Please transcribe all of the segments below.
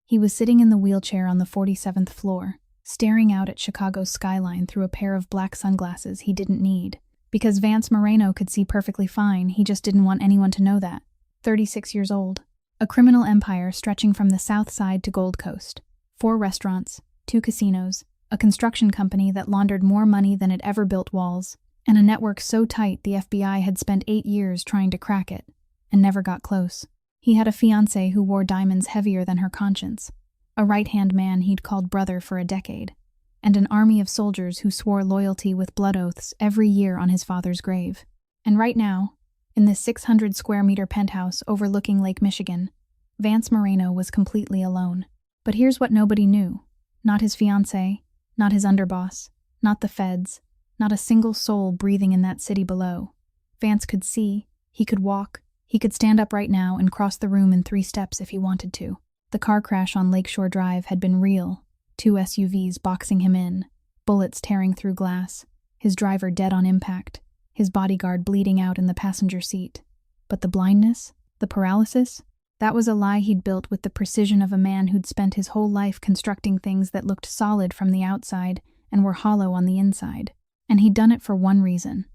He was sitting in the wheelchair on the 47th floor, staring out at Chicago's skyline through a pair of black sunglasses he didn't need. Because Vance Moreno could see perfectly fine, he just didn't want anyone to know that. 36 years old. A criminal empire stretching from the South Side to Gold Coast. 4 restaurants, 2 casinos, a construction company that laundered more money than it ever built walls, and a network so tight the FBI had spent 8 years trying to crack it, and never got close. He had a fiancée who wore diamonds heavier than her conscience, a right-hand man he'd called brother for a decade, and an army of soldiers who swore loyalty with blood oaths every year on his father's grave. And right now, in this 600-square-meter penthouse overlooking Lake Michigan, Vance Moreno was completely alone. But here's what nobody knew. Not his fiancée, not his underboss, not the feds, not a single soul breathing in that city below. Vance could see, he could walk, he could stand up right now and cross the room in 3 steps if he wanted to. The car crash on Lakeshore Drive had been real. 2 SUVs boxing him in, bullets tearing through glass, his driver dead on impact, his bodyguard bleeding out in the passenger seat. But the blindness, the paralysis, that was a lie he'd built with the precision of a man who'd spent his whole life constructing things that looked solid from the outside and were hollow on the inside. And he'd done it for one reason.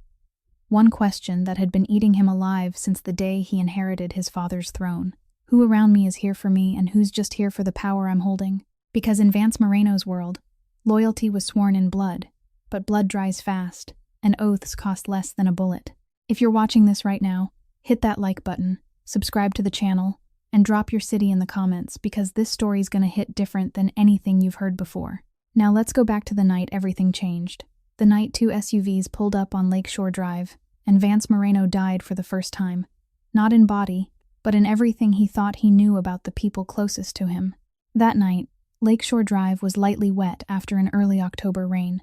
One question that had been eating him alive since the day he inherited his father's throne. Who around me is here for me, and who's just here for the power I'm holding? Because in Vance Moreno's world, loyalty was sworn in blood, but blood dries fast, and oaths cost less than a bullet. If you're watching this right now, hit that like button, subscribe to the channel, and drop your city in the comments, because this story's gonna hit different than anything you've heard before. Now let's go back to the night everything changed. The night 2 SUVs pulled up on Lakeshore Drive, and Vance Moreno died for the first time. Not in body, but in everything he thought he knew about the people closest to him. That night, Lakeshore Drive was lightly wet after an early October rain.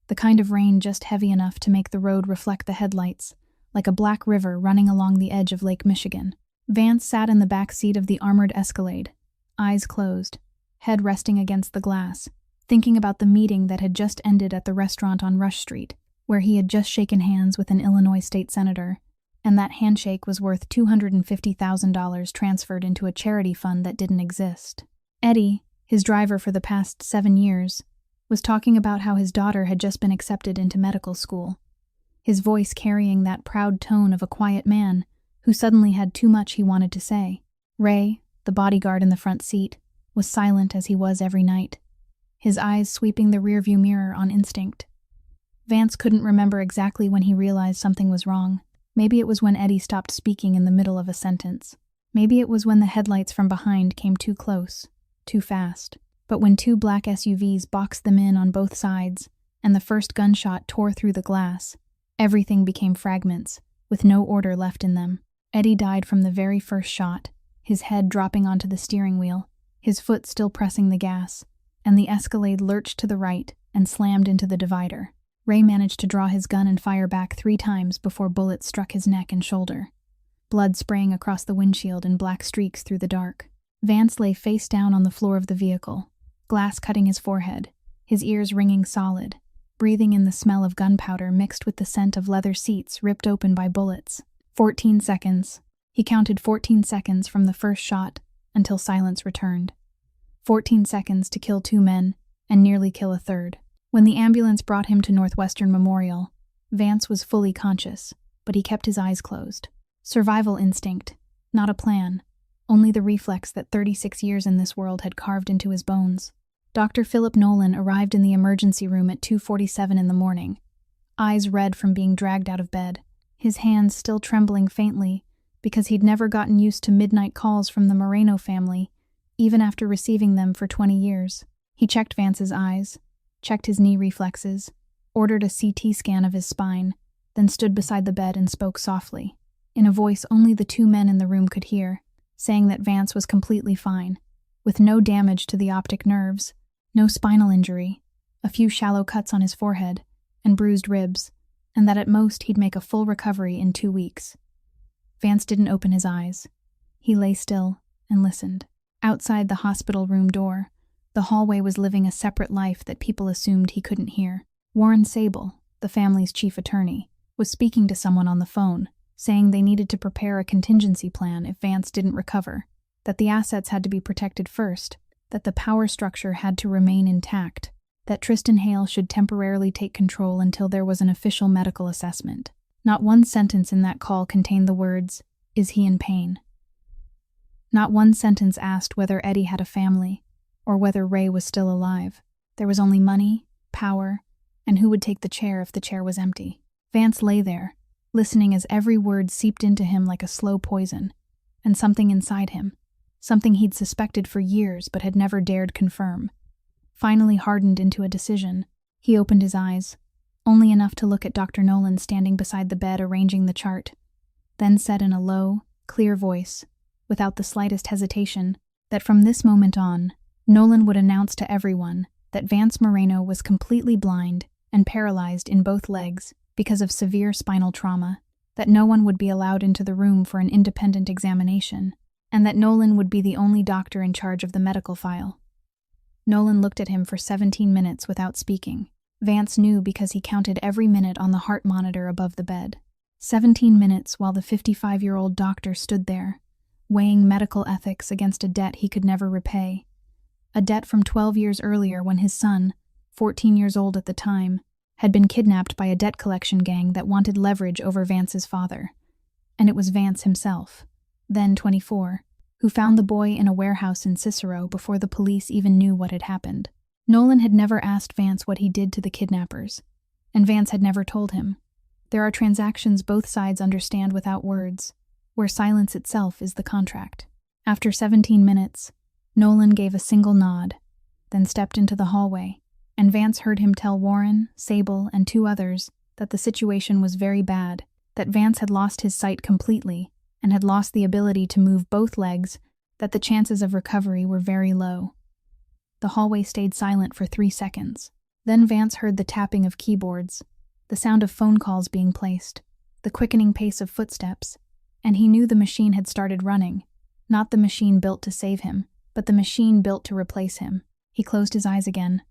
The kind of rain just heavy enough to make the road reflect the headlights, like a black river running along the edge of Lake Michigan. Vance sat in the back seat of the armored Escalade, eyes closed, head resting against the glass, thinking about the meeting that had just ended at the restaurant on Rush Street, where he had just shaken hands with an Illinois state senator, and that handshake was worth $250,000 transferred into a charity fund that didn't exist. Eddie, his driver for the past 7 years, was talking about how his daughter had just been accepted into medical school, his voice carrying that proud tone of a quiet man who suddenly had too much he wanted to say. Ray, the bodyguard in the front seat, was silent as he was every night, his eyes sweeping the rearview mirror on instinct. Vance couldn't remember exactly when he realized something was wrong. Maybe it was when Eddie stopped speaking in the middle of a sentence. Maybe it was when the headlights from behind came too close, too fast. But when 2 black SUVs boxed them in on both sides, and the first gunshot tore through the glass, everything became fragments, with no order left in them. Eddie died from the very first shot, his head dropping onto the steering wheel, his foot still pressing the gas, and the Escalade lurched to the right and slammed into the divider. Ray managed to draw his gun and fire back 3 times before bullets struck his neck and shoulder, blood spraying across the windshield in black streaks through the dark. Vance lay face down on the floor of the vehicle, glass cutting his forehead, his ears ringing solid, breathing in the smell of gunpowder mixed with the scent of leather seats ripped open by bullets. 14 seconds. He counted 14 seconds from the first shot until silence returned. 14 seconds to kill 2 men and nearly kill a third. When the ambulance brought him to Northwestern Memorial, Vance was fully conscious, but he kept his eyes closed. Survival instinct, not a plan, only the reflex that 36 years in this world had carved into his bones. Dr. Philip Nolan arrived in the emergency room at 2:47 in the morning, eyes red from being dragged out of bed, his hands still trembling faintly because he'd never gotten used to midnight calls from the Moreno family, even after receiving them for 20 years. He checked Vance's eyes, checked his knee reflexes, ordered a CT scan of his spine, then stood beside the bed and spoke softly, in a voice only the 2 men in the room could hear, saying that Vance was completely fine, with no damage to the optic nerves, no spinal injury, a few shallow cuts on his forehead, and bruised ribs, and that at most he'd make a full recovery in 2 weeks. Vance didn't open his eyes. He lay still and listened. Outside the hospital room door, the hallway was living a separate life that people assumed he couldn't hear. Warren Sable, the family's chief attorney, was speaking to someone on the phone, saying they needed to prepare a contingency plan if Vance didn't recover, that the assets had to be protected first, that the power structure had to remain intact, that Tristan Hale should temporarily take control until there was an official medical assessment. Not one sentence in that call contained the words, "Is he in pain?" Not one sentence asked whether Eddie had a family, or whether Ray was still alive. There was only money, power, and who would take the chair if the chair was empty. Vance lay there, listening as every word seeped into him like a slow poison, and something inside him, something he'd suspected for years but had never dared confirm, finally hardened into a decision. He opened his eyes, only enough to look at Dr. Nolan standing beside the bed arranging the chart, then said in a low, clear voice, without the slightest hesitation, that from this moment on, Nolan would announce to everyone that Vance Moreno was completely blind and paralyzed in both legs because of severe spinal trauma, that no one would be allowed into the room for an independent examination, and that Nolan would be the only doctor in charge of the medical file. Nolan looked at him for 17 minutes without speaking. Vance knew because he counted every minute on the heart monitor above the bed. 17 minutes while the 55-year-old doctor stood there, weighing medical ethics against a debt he could never repay. A debt from 12 years earlier when his son, 14 years old at the time, had been kidnapped by a debt collection gang that wanted leverage over Vance's father. And it was Vance himself, then 24, who found the boy in a warehouse in Cicero before the police even knew what had happened. Nolan had never asked Vance what he did to the kidnappers, and Vance had never told him. There are transactions both sides understand without words, where silence itself is the contract. After 17 minutes, Nolan gave a single nod, then stepped into the hallway, and Vance heard him tell Warren, Sable, and 2 others that the situation was very bad, that Vance had lost his sight completely and had lost the ability to move both legs, that the chances of recovery were very low. The hallway stayed silent for 3 seconds. Then Vance heard the tapping of keyboards, the sound of phone calls being placed, the quickening pace of footsteps, and he knew the machine had started running, not the machine built to save him, but the machine built to replace him. He closed his eyes again,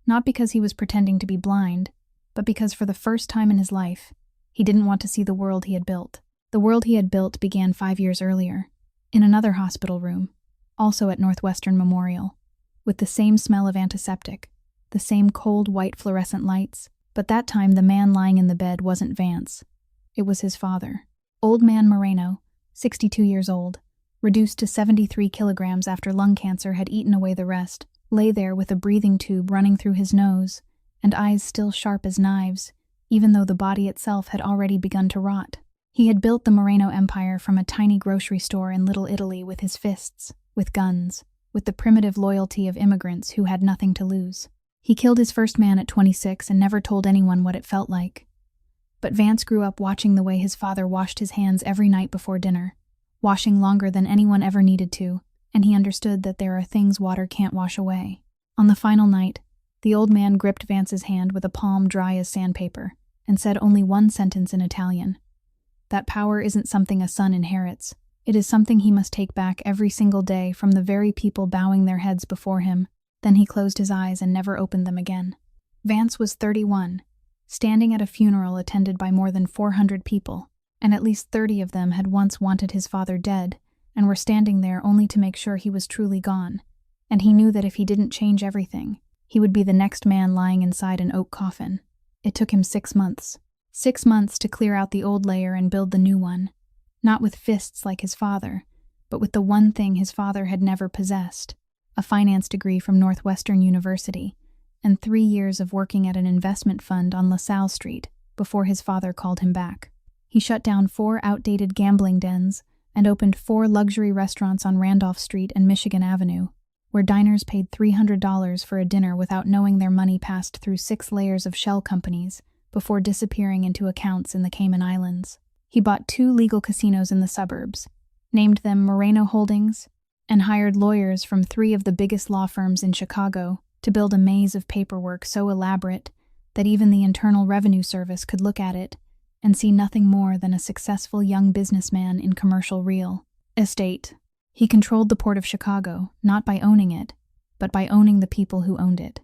not because he was pretending to be blind, but because for the first time in his life, he didn't want to see the world he had built. The world he had built began 5 years earlier, in another hospital room, also at Northwestern Memorial, with the same smell of antiseptic, the same cold white fluorescent lights, but that time the man lying in the bed wasn't Vance. It was his father. Old man Moreno, 62 years old, reduced to 73 kilograms after lung cancer had eaten away the rest, lay there with a breathing tube running through his nose, and eyes still sharp as knives, even though the body itself had already begun to rot. He had built the Moreno Empire from a tiny grocery store in Little Italy with his fists, with guns, with the primitive loyalty of immigrants who had nothing to lose. He killed his first man at 26 and never told anyone what it felt like. But Vance grew up watching the way his father washed his hands every night before dinner, washing longer than anyone ever needed to, and he understood that there are things water can't wash away. On the final night, the old man gripped Vance's hand with a palm dry as sandpaper and said only one sentence in Italian. That power isn't something a son inherits. It is something he must take back every single day from the very people bowing their heads before him. Then he closed his eyes and never opened them again. Vance was 31, standing at a funeral attended by more than 400 people, and at least 30 of them had once wanted his father dead and were standing there only to make sure he was truly gone. And he knew that if he didn't change everything, he would be the next man lying inside an oak coffin. It took him 6 months. 6 months to clear out the old layer and build the new one. Not with fists like his father, but with the one thing his father had never possessed, a finance degree from Northwestern University, and 3 years of working at an investment fund on LaSalle Street before his father called him back. He shut down 4 outdated gambling dens and opened 4 luxury restaurants on Randolph Street and Michigan Avenue, where diners paid $300 for a dinner without knowing their money passed through 6 layers of shell companies before disappearing into accounts in the Cayman Islands. He bought 2 legal casinos in the suburbs, named them Moreno Holdings, and hired lawyers from 3 of the biggest law firms in Chicago to build a maze of paperwork so elaborate that even the Internal Revenue Service could look at it and see nothing more than a successful young businessman in commercial real estate. He controlled the Port of Chicago, not by owning it, but by owning the people who owned it.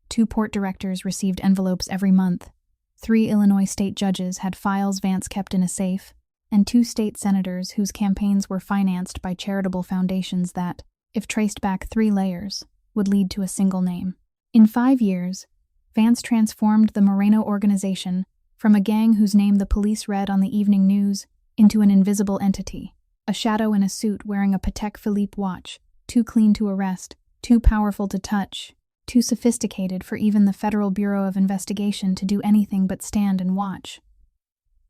2 port directors received envelopes every month, 3 Illinois state judges had files Vance kept in a safe, and 2 state senators whose campaigns were financed by charitable foundations that, if traced back 3 layers, would lead to a single name. In 5 years, Vance transformed the Moreno organization from a gang whose name the police read on the evening news into an invisible entity, a shadow in a suit wearing a Patek Philippe watch, too clean to arrest, too powerful to touch, too sophisticated for even the Federal Bureau of Investigation to do anything but stand and watch.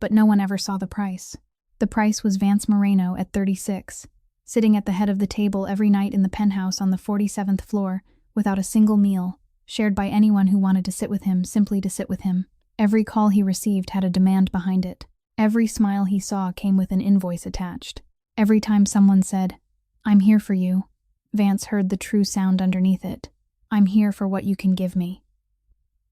But no one ever saw the price. The price was Vance Moreno at 36, sitting at the head of the table every night in the penthouse on the 47th floor without a single meal, shared by anyone who wanted to sit with him simply to sit with him. Every call he received had a demand behind it. Every smile he saw came with an invoice attached. Every time someone said, "I'm here for you," Vance heard the true sound underneath it. "I'm here for what you can give me."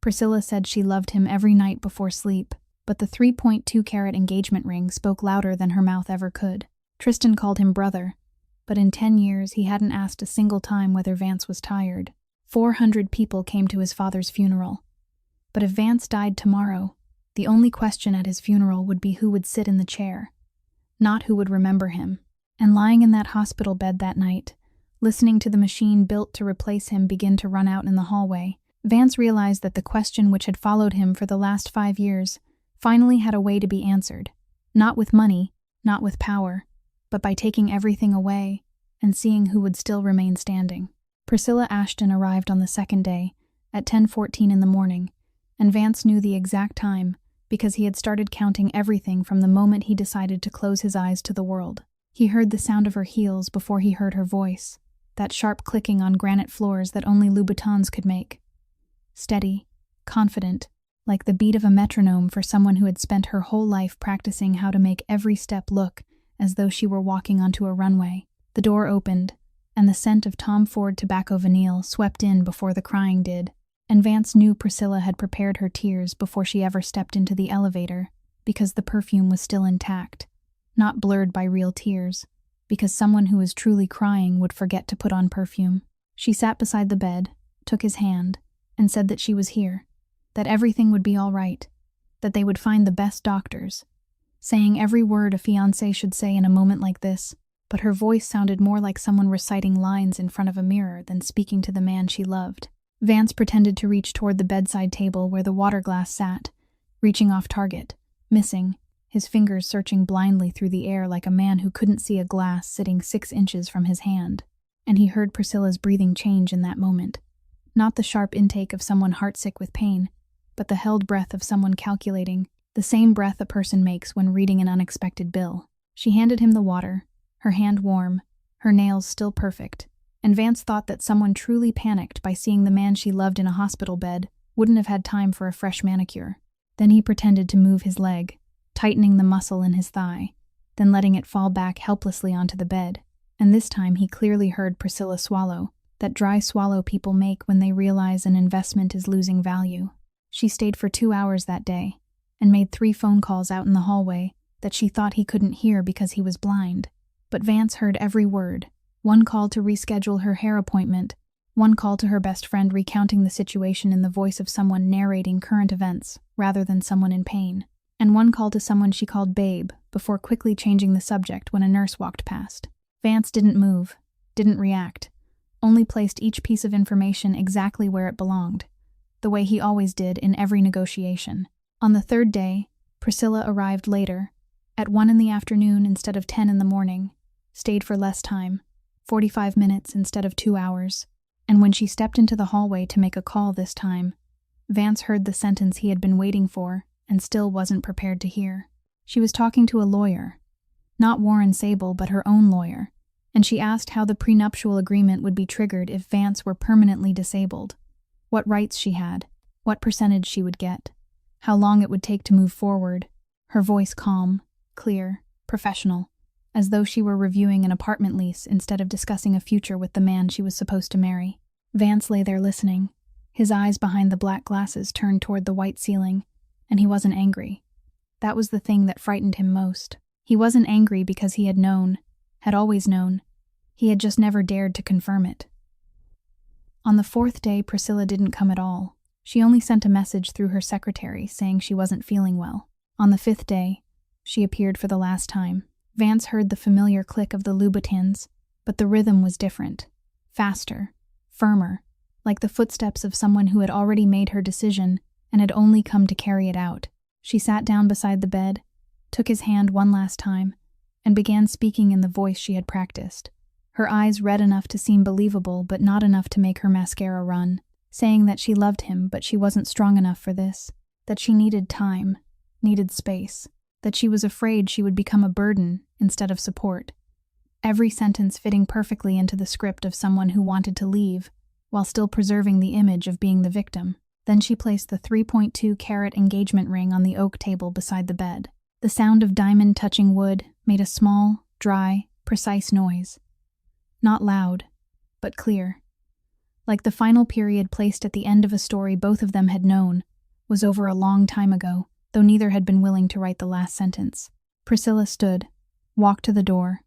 Priscilla said she loved him every night before sleep, but the 3.2-carat engagement ring spoke louder than her mouth ever could. Tristan called him brother, but in 10 years he hadn't asked a single time whether Vance was tired. 400 people came to his father's funeral. But if Vance died tomorrow, the only question at his funeral would be who would sit in the chair, not who would remember him. And lying in that hospital bed that night, listening to the machine built to replace him begin to run out in the hallway, Vance realized that the question which had followed him for the last 5 years finally had a way to be answered. Not with money, not with power, but by taking everything away and seeing who would still remain standing. Priscilla Ashton arrived on the second day, at 10:14 in the morning, and Vance knew the exact time because he had started counting everything from the moment he decided to close his eyes to the world. He heard the sound of her heels before he heard her voice, that sharp clicking on granite floors that only Louboutins could make. Steady, confident, like the beat of a metronome for someone who had spent her whole life practicing how to make every step look as though she were walking onto a runway. The door opened, and the scent of Tom Ford tobacco vanille swept in before the crying did, and Vance knew Priscilla had prepared her tears before she ever stepped into the elevator, because the perfume was still intact, not blurred by real tears, because someone who was truly crying would forget to put on perfume. She sat beside the bed, took his hand, and said that she was here, that everything would be all right, that they would find the best doctors, saying every word a fiancé should say in a moment like this, but her voice sounded more like someone reciting lines in front of a mirror than speaking to the man she loved. Vance pretended to reach toward the bedside table where the water glass sat, reaching off target, missing, his fingers searching blindly through the air like a man who couldn't see a glass sitting 6 inches from his hand. And he heard Priscilla's breathing change in that moment. Not the sharp intake of someone heartsick with pain, but the held breath of someone calculating, the same breath a person makes when reading an unexpected bill. She handed him the water, her hand warm, her nails still perfect, and Vance thought that someone truly panicked by seeing the man she loved in a hospital bed wouldn't have had time for a fresh manicure. Then he pretended to move his leg, tightening the muscle in his thigh, then letting it fall back helplessly onto the bed, and this time he clearly heard Priscilla swallow, that dry swallow people make when they realize an investment is losing value. She stayed for 2 hours that day, and made 3 phone calls out in the hallway that she thought he couldn't hear because he was blind. But Vance heard every word. One call to reschedule her hair appointment, one call to her best friend recounting the situation in the voice of someone narrating current events rather than someone in pain, and one call to someone she called Babe before quickly changing the subject when a nurse walked past. Vance didn't move, didn't react, only placed each piece of information exactly where it belonged, the way he always did in every negotiation. On the 3rd day, Priscilla arrived later, at 1 in the afternoon instead of 10 in the morning, stayed for less time, 45 minutes instead of 2 hours, and when she stepped into the hallway to make a call this time, Vance heard the sentence he had been waiting for and still wasn't prepared to hear. She was talking to a lawyer, not Warren Sable but her own lawyer, and she asked how the prenuptial agreement would be triggered if Vance were permanently disabled, what rights she had, what percentage she would get, how long it would take to move forward, her voice calm, clear, professional, as though she were reviewing an apartment lease instead of discussing a future with the man she was supposed to marry. Vance lay there listening, his eyes behind the black glasses turned toward the white ceiling, and he wasn't angry. That was the thing that frightened him most. He wasn't angry because he had known, had always known. He had just never dared to confirm it. On the 4th day, Priscilla didn't come at all. She only sent a message through her secretary saying she wasn't feeling well. On the 5th day, she appeared for the last time. Vance heard the familiar click of the Louboutins, but the rhythm was different. Faster, firmer, like the footsteps of someone who had already made her decision and had only come to carry it out. She sat down beside the bed, took his hand one last time, and began speaking in the voice she had practiced. Her eyes red enough to seem believable but not enough to make her mascara run, saying that she loved him but she wasn't strong enough for this, that she needed time, needed space, that she was afraid she would become a burden instead of support. Every sentence fitting perfectly into the script of someone who wanted to leave, while still preserving the image of being the victim. Then she placed the 3.2-carat engagement ring on the oak table beside the bed. The sound of diamond touching wood made a small, dry, precise noise. Not loud, but clear. Like the final period placed at the end of a story both of them had known was over a long time ago, though neither had been willing to write the last sentence. Priscilla stood, walked to the door,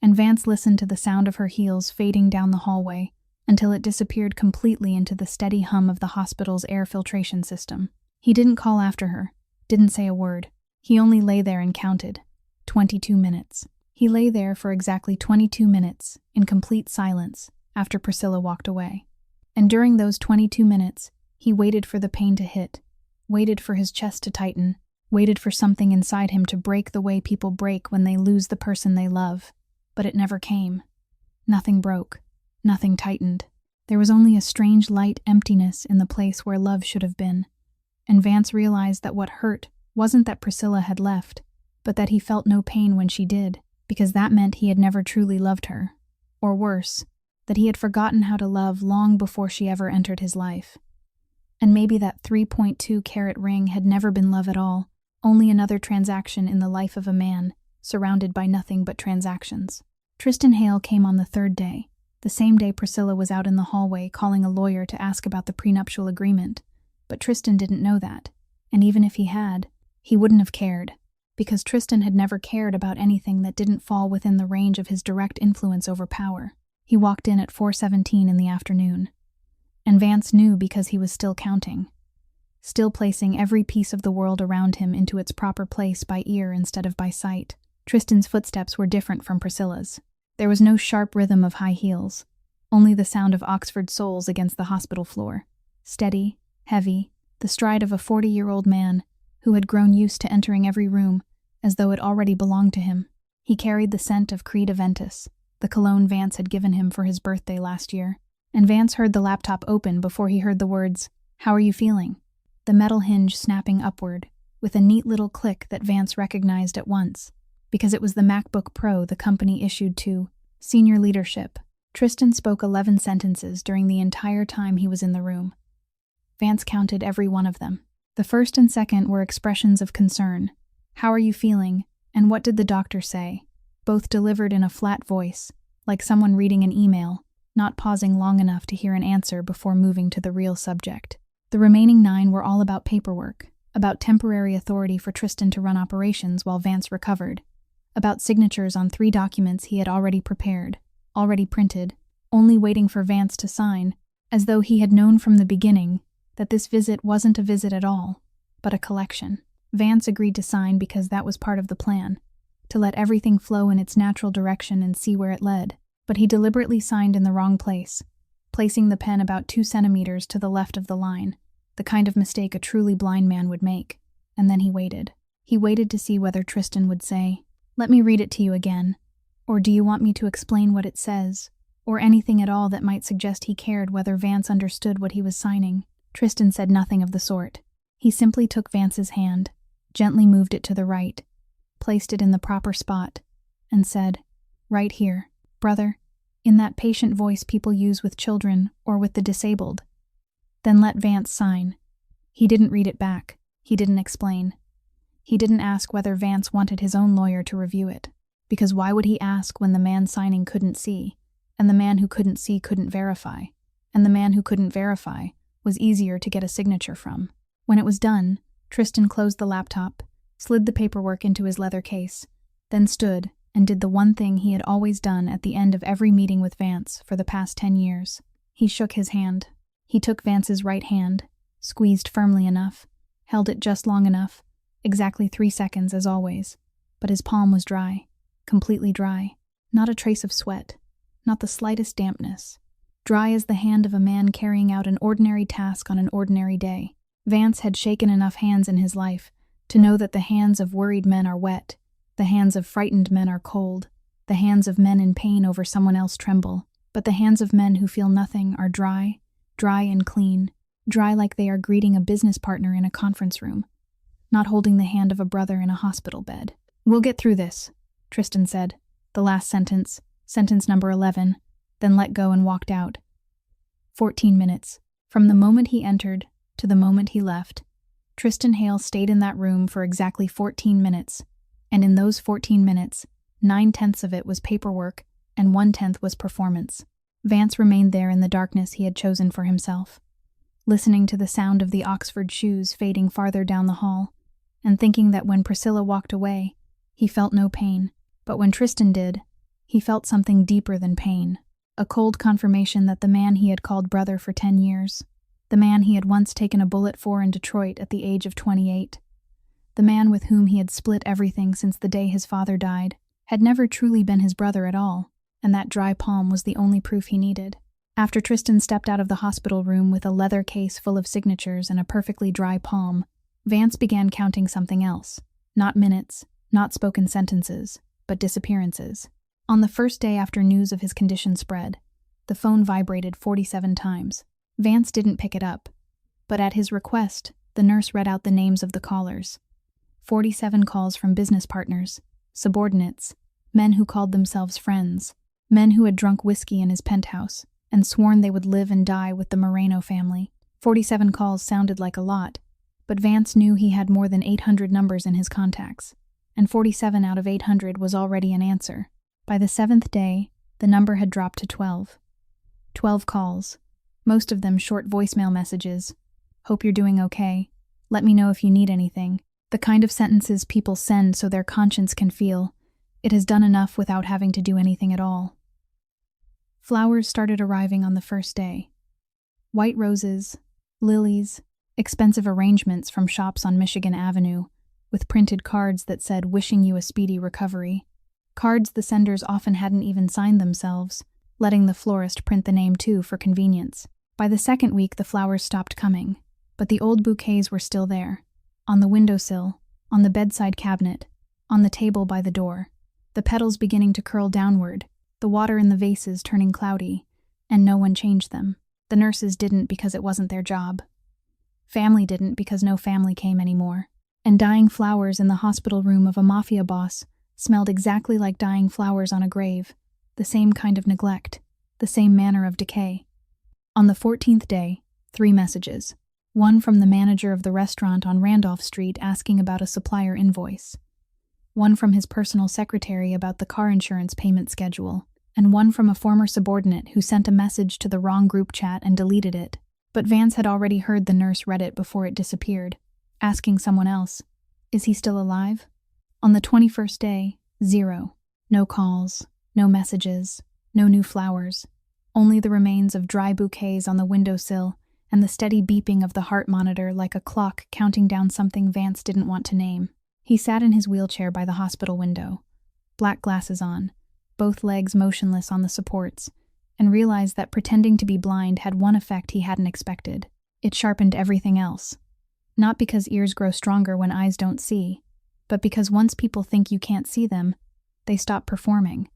and Vance listened to the sound of her heels fading down the hallway until it disappeared completely into the steady hum of the hospital's air filtration system. He didn't call after her, didn't say a word. He only lay there and counted. 22 minutes. He lay there for exactly 22 minutes, in complete silence, after Priscilla walked away. And during those 22 minutes, he waited for the pain to hit, waited for his chest to tighten, waited for something inside him to break the way people break when they lose the person they love. But it never came. Nothing broke. Nothing tightened. There was only a strange light emptiness in the place where love should have been. And Vance realized that what hurt wasn't that Priscilla had left, but that he felt no pain when she did, because that meant he had never truly loved her. Or worse, that he had forgotten how to love long before she ever entered his life. And maybe that 3.2-carat ring had never been love at all, only another transaction in the life of a man, surrounded by nothing but transactions. Tristan Hale came on the third day, the same day Priscilla was out in the hallway calling a lawyer to ask about the prenuptial agreement, but Tristan didn't know that, and even if he had, he wouldn't have cared, because Tristan had never cared about anything that didn't fall within the range of his direct influence over power. He walked in at 4:17 in the afternoon, and Vance knew because he was still counting, still placing every piece of the world around him into its proper place by ear instead of by sight. Tristan's footsteps were different from Priscilla's. There was no sharp rhythm of high heels, only the sound of Oxford soles against the hospital floor. Steady, heavy, the stride of a 40-year-old man who had grown used to entering every room as though it already belonged to him. He carried the scent of Creed Aventus, the cologne Vance had given him for his birthday last year, and Vance heard the laptop open before he heard the words, "How are you feeling?" The metal hinge snapping upward, with a neat little click that Vance recognized at once, because it was the MacBook Pro the company issued to senior leadership. Tristan spoke 11 sentences during the entire time he was in the room. Vance counted every one of them. The first and second were expressions of concern. "How are you feeling?" and "What did the doctor say?" both delivered in a flat voice, like someone reading an email, not pausing long enough to hear an answer before moving to the real subject. The remaining 9 were all about paperwork, about temporary authority for Tristan to run operations while Vance recovered, about signatures on 3 documents he had already prepared, already printed, only waiting for Vance to sign, as though he had known from the beginning that this visit wasn't a visit at all, but a collection. Vance agreed to sign because that was part of the plan, to let everything flow in its natural direction and see where it led, but he deliberately signed in the wrong place, placing the pen about 2 centimeters to the left of the line, the kind of mistake a truly blind man would make, and then he waited. He waited to see whether Tristan would say, "Let me read it to you again," or "Do you want me to explain what it says?" or anything at all that might suggest he cared whether Vance understood what he was signing. Tristan said nothing of the sort. He simply took Vance's hand, gently moved it to the right, placed it in the proper spot, and said, "Right here, brother," in that patient voice people use with children or with the disabled. Then let Vance sign. He didn't read it back. He didn't explain. He didn't ask whether Vance wanted his own lawyer to review it, because why would he ask when the man signing couldn't see, and the man who couldn't see couldn't verify, and the man who couldn't verify was easier to get a signature from. When it was done, Tristan closed the laptop, slid the paperwork into his leather case, then stood and did the one thing he had always done at the end of every meeting with Vance for the past 10 years. He shook his hand. He took Vance's right hand, squeezed firmly enough, held it just long enough, exactly 3 seconds as always, but his palm was dry, completely dry, not a trace of sweat, not the slightest dampness, dry as the hand of a man carrying out an ordinary task on an ordinary day. Vance had shaken enough hands in his life to know that the hands of worried men are wet, the hands of frightened men are cold, the hands of men in pain over someone else tremble, but the hands of men who feel nothing are dry, dry and clean, dry like they are greeting a business partner in a conference room, not holding the hand of a brother in a hospital bed. "We'll get through this," Tristan said, the last sentence, sentence number 11, then let go and walked out. 14 minutes. From the moment he entered to the moment he left, Tristan Hale stayed in that room for exactly 14 minutes, and in those 14 minutes, 9/10 of it was paperwork and 1/10 was performance. Vance remained there in the darkness he had chosen for himself, listening to the sound of the Oxford shoes fading farther down the hall, and thinking that when Priscilla walked away, he felt no pain, but when Tristan did, he felt something deeper than pain, a cold confirmation that the man he had called brother for 10 years, the man he had once taken a bullet for in Detroit at the age of 28, the man with whom he had split everything since the day his father died, had never truly been his brother at all, and that dry palm was the only proof he needed. After Tristan stepped out of the hospital room with a leather case full of signatures and a perfectly dry palm, Vance began counting something else. Not minutes, not spoken sentences, but disappearances. On the first day after news of his condition spread, the phone vibrated 47 times. Vance didn't pick it up, but at his request, the nurse read out the names of the callers. 47 calls from business partners, subordinates, men who called themselves friends, men who had drunk whiskey in his penthouse and sworn they would live and die with the Moreno family. 47 calls sounded like a lot, but Vance knew he had more than 800 numbers in his contacts, and 47 out of 800 was already an answer. By the 7th day, the number had dropped to 12. 12 calls, most of them short voicemail messages. "Hope you're doing okay. Let me know if you need anything." The kind of sentences people send so their conscience can feel it has done enough without having to do anything at all. Flowers started arriving on the first day. White roses, lilies, expensive arrangements from shops on Michigan Avenue, with printed cards that said "wishing you a speedy recovery." Cards the senders often hadn't even signed themselves, letting the florist print the name too for convenience. By the second week, the flowers stopped coming, but the old bouquets were still there, on the windowsill, on the bedside cabinet, on the table by the door, the petals beginning to curl downward, the water in the vases turning cloudy, and no one changed them. The nurses didn't because it wasn't their job. Family didn't because no family came anymore. And dying flowers in the hospital room of a mafia boss smelled exactly like dying flowers on a grave, the same kind of neglect, the same manner of decay. On the 14th day, 3 messages. One from the manager of the restaurant on Randolph Street asking about a supplier invoice. One from his personal secretary about the car insurance payment schedule, and one from a former subordinate who sent a message to the wrong group chat and deleted it. But Vance had already heard the nurse read it before it disappeared, asking someone else, "Is he still alive?" On the 21st day, 0. No calls, no messages, no new flowers, only the remains of dry bouquets on the windowsill and the steady beeping of the heart monitor like a clock counting down something Vance didn't want to name. He sat in his wheelchair by the hospital window, black glasses on, both legs motionless on the supports, and realized that pretending to be blind had one effect he hadn't expected. It sharpened everything else. Not because ears grow stronger when eyes don't see, but because once people think you can't see them, they stop performing.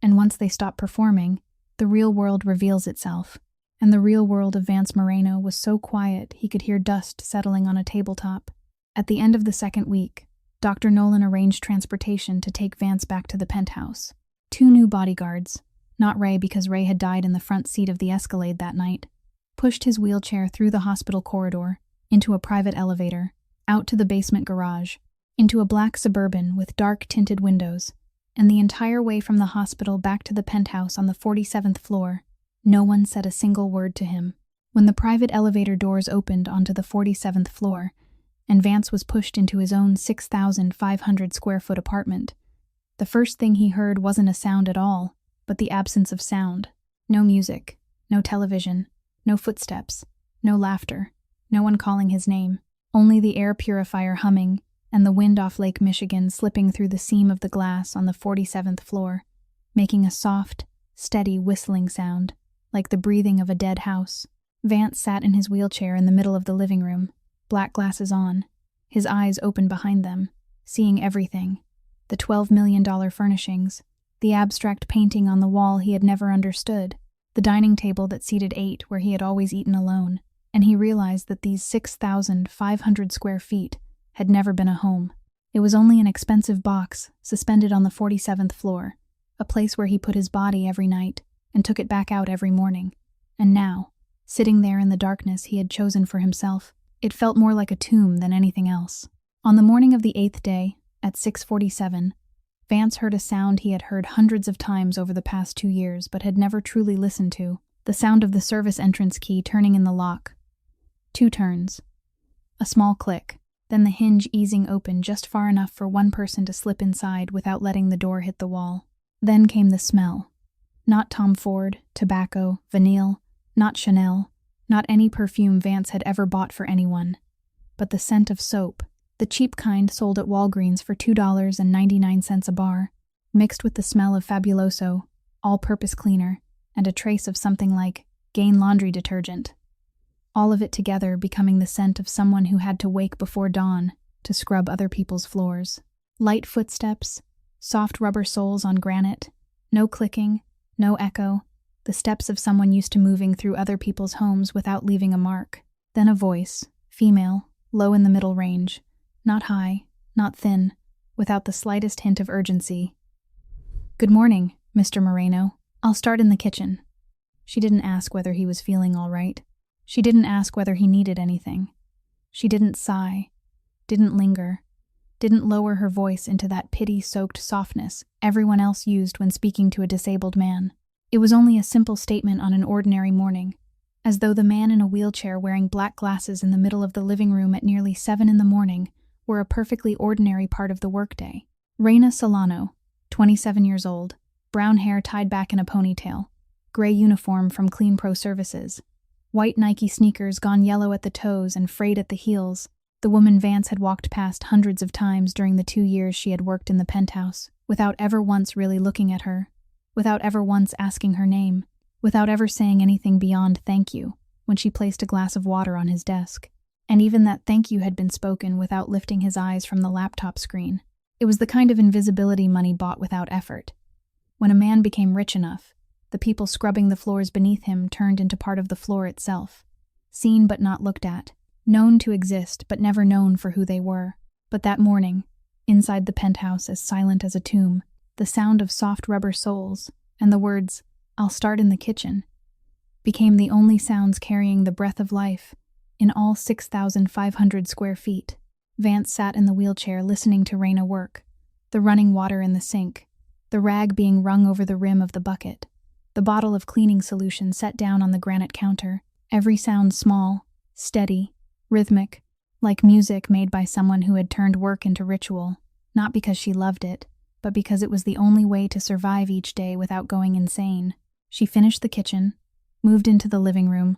And once they stop performing, the real world reveals itself. And the real world of Vance Moreno was so quiet he could hear dust settling on a tabletop. At the end of the 2nd week, Dr. Nolan arranged transportation to take Vance back to the penthouse. 2 new bodyguards, not Ray because Ray had died in the front seat of the Escalade that night, pushed his wheelchair through the hospital corridor, into a private elevator, out to the basement garage, into a black Suburban with dark tinted windows, and the entire way from the hospital back to the penthouse on the 47th floor, no one said a single word to him. When the private elevator doors opened onto the 47th floor, and Vance was pushed into his own 6,500 square foot apartment, the first thing he heard wasn't a sound at all, but the absence of sound. No music, no television, no footsteps, no laughter, no one calling his name, only the air purifier humming and the wind off Lake Michigan slipping through the seam of the glass on the 47th floor, making a soft, steady whistling sound. like the breathing of a dead house. Vance sat in his wheelchair in the middle of the living room, black glasses on, his eyes open behind them, seeing everything. The $12 million furnishings, the abstract painting on the wall he had never understood, the dining table that seated 8 where he had always eaten alone, and he realized that these 6,500 square feet had never been a home. It was only an expensive box suspended on the 47th floor, a place where he put his body every night and took it back out every morning. And now, sitting there in the darkness he had chosen for himself, it felt more like a tomb than anything else. On the morning of the 8th day, at 6:47, Vance heard a sound he had heard hundreds of times over the past 2 years but had never truly listened to, the sound of the service entrance key turning in the lock. 2 turns. A small click, then the hinge easing open just far enough for one person to slip inside without letting the door hit the wall. Then came the smell. Not Tom Ford, tobacco, vanille, not Chanel, not any perfume Vance had ever bought for anyone, but the scent of soap, the cheap kind sold at Walgreens for $2.99 a bar, mixed with the smell of Fabuloso, all-purpose cleaner, and a trace of something like Gain laundry detergent. All of it together becoming the scent of someone who had to wake before dawn to scrub other people's floors. Light footsteps, soft rubber soles on granite, no clicking, no echo, the steps of someone used to moving through other people's homes without leaving a mark. Then a voice, female, low in the middle range, not high, not thin, without the slightest hint of urgency. "Good morning, Mr. Moreno. I'll start in the kitchen." She didn't ask whether he was feeling all right. She didn't ask whether he needed anything. She didn't sigh, didn't linger, didn't lower her voice into that pity-soaked softness everyone else used when speaking to a disabled man. It was only a simple statement on an ordinary morning, as though the man in a wheelchair wearing black glasses in the middle of the living room at nearly 7 in the morning were a perfectly ordinary part of the workday. Raina Solano, 27 years old, brown hair tied back in a ponytail, gray uniform from Clean Pro Services, white Nike sneakers gone yellow at the toes and frayed at the heels, the woman Vance had walked past hundreds of times during the 2 years she had worked in the penthouse, without ever once really looking at her, without ever once asking her name, without ever saying anything beyond thank you when she placed a glass of water on his desk. And even that thank you had been spoken without lifting his eyes from the laptop screen. It was the kind of invisibility money bought without effort. When a man became rich enough, the people scrubbing the floors beneath him turned into part of the floor itself, seen but not looked at, known to exist but never known for who they were. But that morning, inside the penthouse as silent as a tomb, the sound of soft rubber soles and the words, "I'll start in the kitchen," became the only sounds carrying the breath of life in all 6,500 square feet. Vance sat in the wheelchair listening to Raina work, the running water in the sink, the rag being wrung over the rim of the bucket, the bottle of cleaning solution set down on the granite counter, every sound small, steady, rhythmic, like music made by someone who had turned work into ritual, not because she loved it, but because it was the only way to survive each day without going insane. She finished the kitchen, moved into the living room,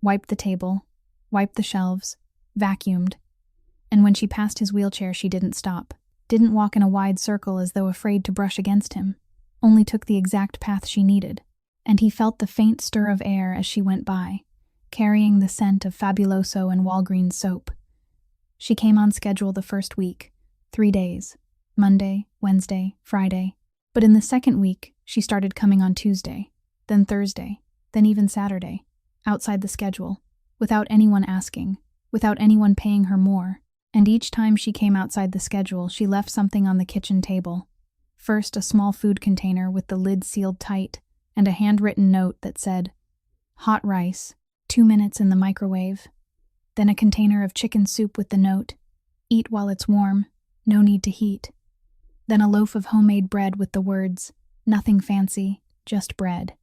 wiped the table, wiped the shelves, vacuumed, and when she passed his wheelchair she didn't stop, didn't walk in a wide circle as though afraid to brush against him, only took the exact path she needed, and he felt the faint stir of air as she went by, carrying the scent of Fabuloso and Walgreens soap. She came on schedule the first week, 3 days, Monday, Wednesday, Friday, but in the second week she started coming on Tuesday, then Thursday, then even Saturday, outside the schedule, without anyone asking, without anyone paying her more, and each time she came outside the schedule she left something on the kitchen table. First a small food container with the lid sealed tight, and a handwritten note that said, "Hot rice, 2 minutes in the microwave." Then a container of chicken soup with the note, "Eat while it's warm, no need to heat." Then a loaf of homemade bread with the words, "Nothing fancy, just bread."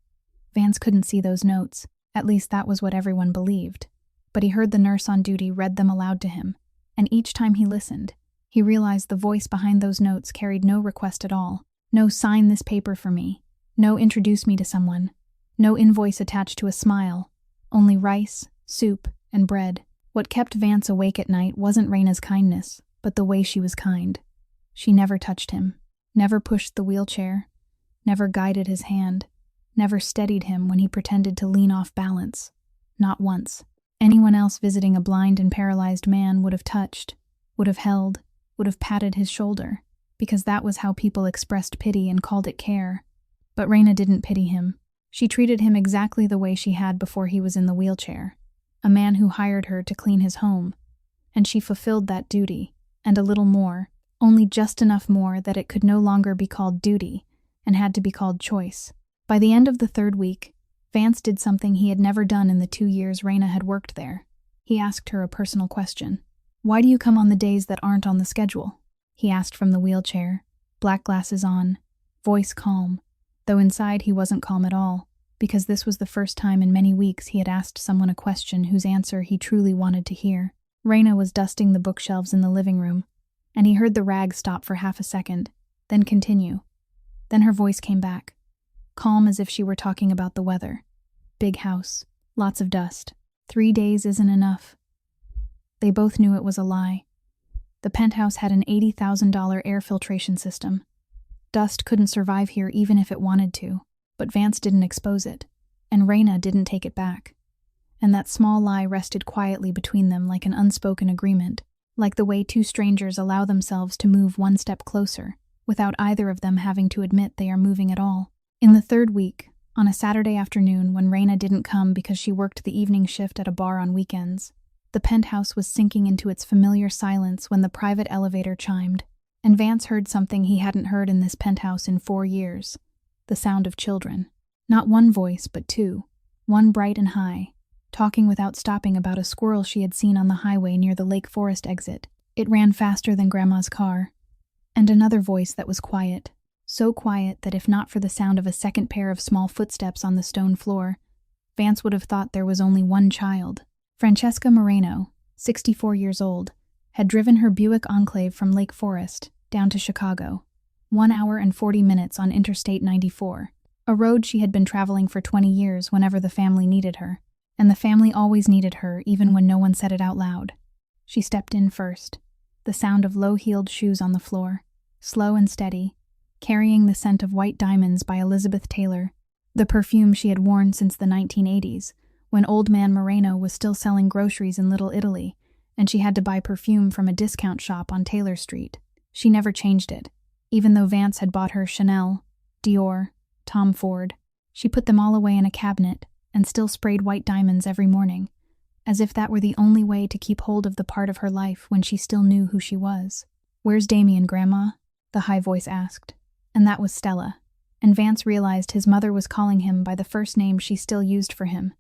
Vance couldn't see those notes, at least that was what everyone believed, but he heard the nurse on duty read them aloud to him, and each time he listened, he realized the voice behind those notes carried no request at all, no "sign this paper for me," no "introduce me to someone," no invoice attached to a smile, only rice, soup, and bread. What kept Vance awake at night wasn't Raina's kindness, but the way she was kind. She never touched him, never pushed the wheelchair, never guided his hand, never steadied him when he pretended to lean off balance. Not once. Anyone else visiting a blind and paralyzed man would have touched, would have held, would have patted his shoulder, because that was how people expressed pity and called it care. But Raina didn't pity him. She treated him exactly the way she had before he was in the wheelchair, a man who hired her to clean his home. And she fulfilled that duty, and a little more, only just enough more that it could no longer be called duty, and had to be called choice. By the end of the third week, Vance did something he had never done in the 2 years Raina had worked there. He asked her a personal question. "Why do you come on the days that aren't on the schedule?" He asked from the wheelchair, black glasses on, voice calm, though inside he wasn't calm at all, because this was the first time in many weeks he had asked someone a question whose answer he truly wanted to hear. Raina was dusting the bookshelves in the living room, and he heard the rag stop for half a second, then continue. Then her voice came back, calm as if she were talking about the weather. Big house, lots of dust. 3 days isn't enough. They both knew it was a lie. The penthouse had an $80,000 air filtration system. Dust couldn't survive here even if it wanted to, but Vance didn't expose it, and Raina didn't take it back. And that small lie rested quietly between them like an unspoken agreement, like the way two strangers allow themselves to move one step closer, without either of them having to admit they are moving at all. In the third week, on a Saturday afternoon when Raina didn't come because she worked the evening shift at a bar on weekends, the penthouse was sinking into its familiar silence when the private elevator chimed, and Vance heard something he hadn't heard in this penthouse in 4 years, the sound of children. Not one voice, but two, one bright and high, talking without stopping about a squirrel she had seen on the highway near the Lake Forest exit. It ran faster than Grandma's car. And another voice that was quiet, so quiet that if not for the sound of a second pair of small footsteps on the stone floor, Vance would have thought there was only one child. Francesca Moreno, 64 years old, had driven her Buick Enclave from Lake Forest down to Chicago, 1 hour and 40 minutes on Interstate 94, a road she had been traveling for 20 years whenever the family needed her, and the family always needed her even when no one said it out loud. She stepped in first, the sound of low-heeled shoes on the floor, slow and steady, carrying the scent of white diamonds by Elizabeth Taylor, the perfume she had worn since the 1980s, when Old Man Moreno was still selling groceries in Little Italy, and she had to buy perfume from a discount shop on Taylor Street. She never changed it, even though Vance had bought her Chanel, Dior, Tom Ford. She put them all away in a cabinet and still sprayed white diamonds every morning, as if that were the only way to keep hold of the part of her life when she still knew who she was. "Where's Damien, Grandma?" the high voice asked. And that was Stella, and Vance realized his mother was calling him by the first name she still used for him.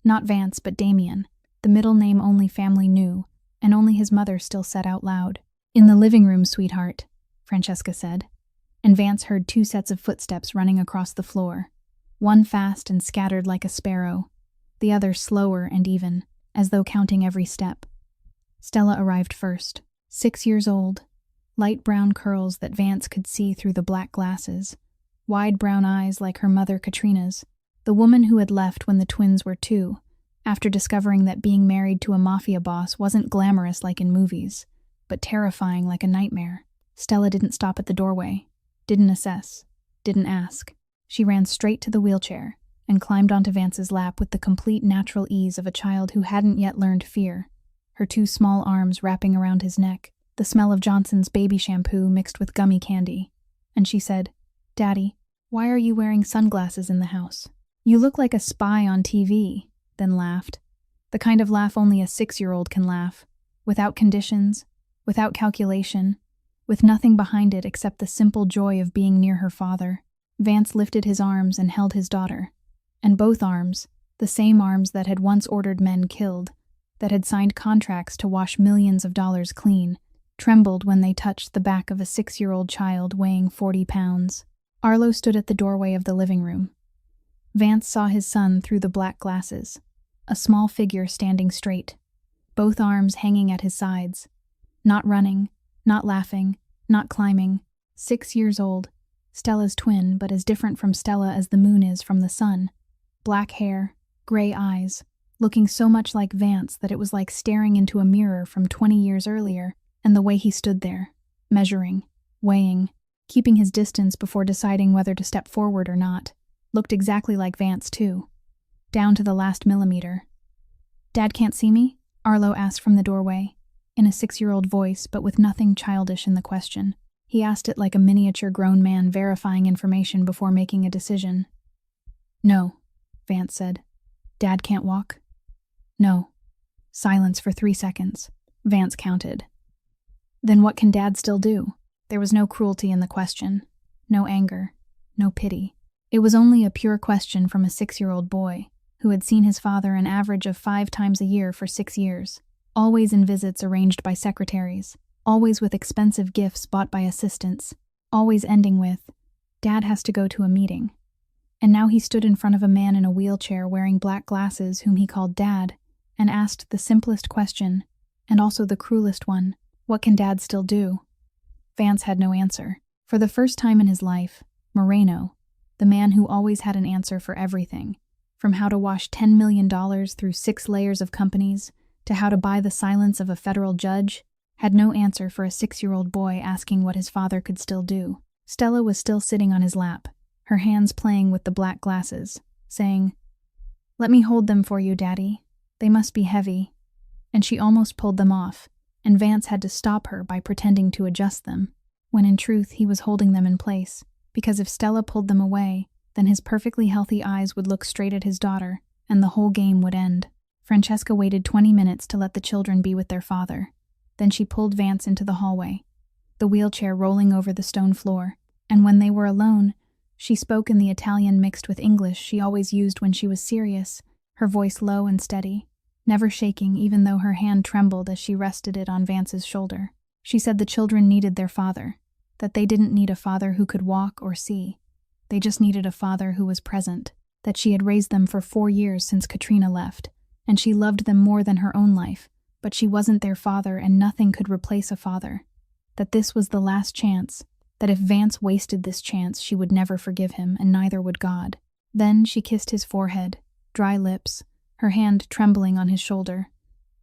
Not Vance, but Damien, the middle name only family knew, and only his mother still said out loud. "In the living room, sweetheart," Francesca said, and Vance heard 2 sets of footsteps running across the floor, one fast and scattered like a sparrow, the other slower and even, as though counting every step. Stella arrived first, 6 years old, light brown curls that Vance could see through the black glasses, wide brown eyes like her mother Katrina's, the woman who had left when the twins were 2, after discovering that being married to a mafia boss wasn't glamorous like in movies, but terrifying like a nightmare. Stella didn't stop at the doorway, didn't assess, didn't ask. She ran straight to the wheelchair and climbed onto Vance's lap with the complete natural ease of a child who hadn't yet learned fear, her 2 small arms wrapping around his neck, the smell of Johnson's baby shampoo mixed with gummy candy. And she said, "Daddy, why are you wearing sunglasses in the house? You look like a spy on TV," then laughed. The kind of laugh only a 6-year-old can laugh, without conditions, without calculation, with nothing behind it except the simple joy of being near her father. Vance lifted his arms and held his daughter, and both arms, the same arms that had once ordered men killed, that had signed contracts to wash millions of dollars clean, trembled when they touched the back of a 6-year-old child weighing 40 pounds. Arlo stood at the doorway of the living room. Vance saw his son through the black glasses, a small figure standing straight, both arms hanging at his sides, not running, not laughing, not climbing, 6 years old, Stella's twin, but as different from Stella as the moon is from the sun. Black hair, gray eyes, looking so much like Vance that it was like staring into a mirror from 20 years earlier, and the way he stood there, measuring, weighing, keeping his distance before deciding whether to step forward or not. Looked exactly like Vance, too. Down to the last millimeter. "Dad can't see me?" Arlo asked from the doorway, in a 6-year-old voice but with nothing childish in the question. He asked it like a miniature grown man verifying information before making a decision. "No," Vance said. "Dad can't walk?" "No." Silence for 3 seconds. Vance counted. "Then what can Dad still do?" There was no cruelty in the question. No anger. No pity. It was only a pure question from a 6-year-old boy who had seen his father an average of 5 times a year for 6 years, always in visits arranged by secretaries, always with expensive gifts bought by assistants, always ending with, "Dad has to go to a meeting." And now he stood in front of a man in a wheelchair wearing black glasses whom he called Dad, and asked the simplest question, and also the cruelest one, what can Dad still do? Vance had no answer. For the first time in his life, Moreno, the man who always had an answer for everything, from how to wash $10 million through 6 layers of companies, to how to buy the silence of a federal judge, had no answer for a 6-year-old boy asking what his father could still do. Stella was still sitting on his lap, her hands playing with the black glasses, saying, "Let me hold them for you, Daddy. They must be heavy." And she almost pulled them off, and Vance had to stop her by pretending to adjust them, when in truth he was holding them in place, because if Stella pulled them away, then his perfectly healthy eyes would look straight at his daughter, and the whole game would end. Francesca waited 20 minutes to let the children be with their father. Then she pulled Vance into the hallway, the wheelchair rolling over the stone floor, and when they were alone, she spoke in the Italian mixed with English she always used when she was serious, her voice low and steady, never shaking even though her hand trembled as she rested it on Vance's shoulder. She said the children needed their father, that they didn't need a father who could walk or see. They just needed a father who was present, that she had raised them for 4 years since Katrina left, and she loved them more than her own life, but she wasn't their father and nothing could replace a father. That this was the last chance, that if Vance wasted this chance she would never forgive him and neither would God. Then she kissed his forehead, dry lips, her hand trembling on his shoulder,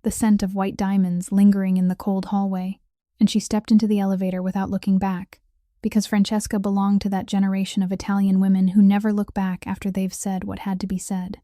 the scent of white diamonds lingering in the cold hallway, and she stepped into the elevator without looking back, because Francesca belonged to that generation of Italian women who never look back after they've said what had to be said.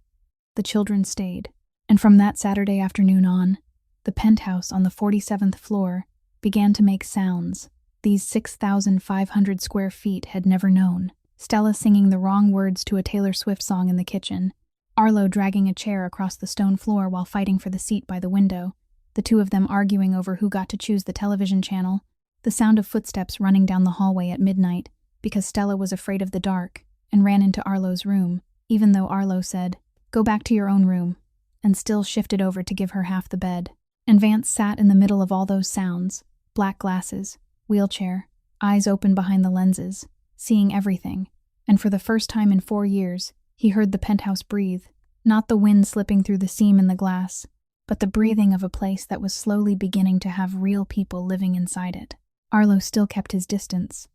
The children stayed, and from that Saturday afternoon on, the penthouse on the 47th floor began to make sounds these 6,500 square feet had never known. Stella singing the wrong words to a Taylor Swift song in the kitchen, Arlo dragging a chair across the stone floor while fighting for the seat by the window, the two of them arguing over who got to choose the television channel, the sound of footsteps running down the hallway at midnight because Stella was afraid of the dark and ran into Arlo's room, even though Arlo said, "Go back to your own room," and still shifted over to give her half the bed. And Vance sat in the middle of all those sounds, black glasses, wheelchair, eyes open behind the lenses, seeing everything, and for the first time in 4 years, he heard the penthouse breathe, not the wind slipping through the seam in the glass, but the breathing of a place that was slowly beginning to have real people living inside it. Arlo still kept his distance,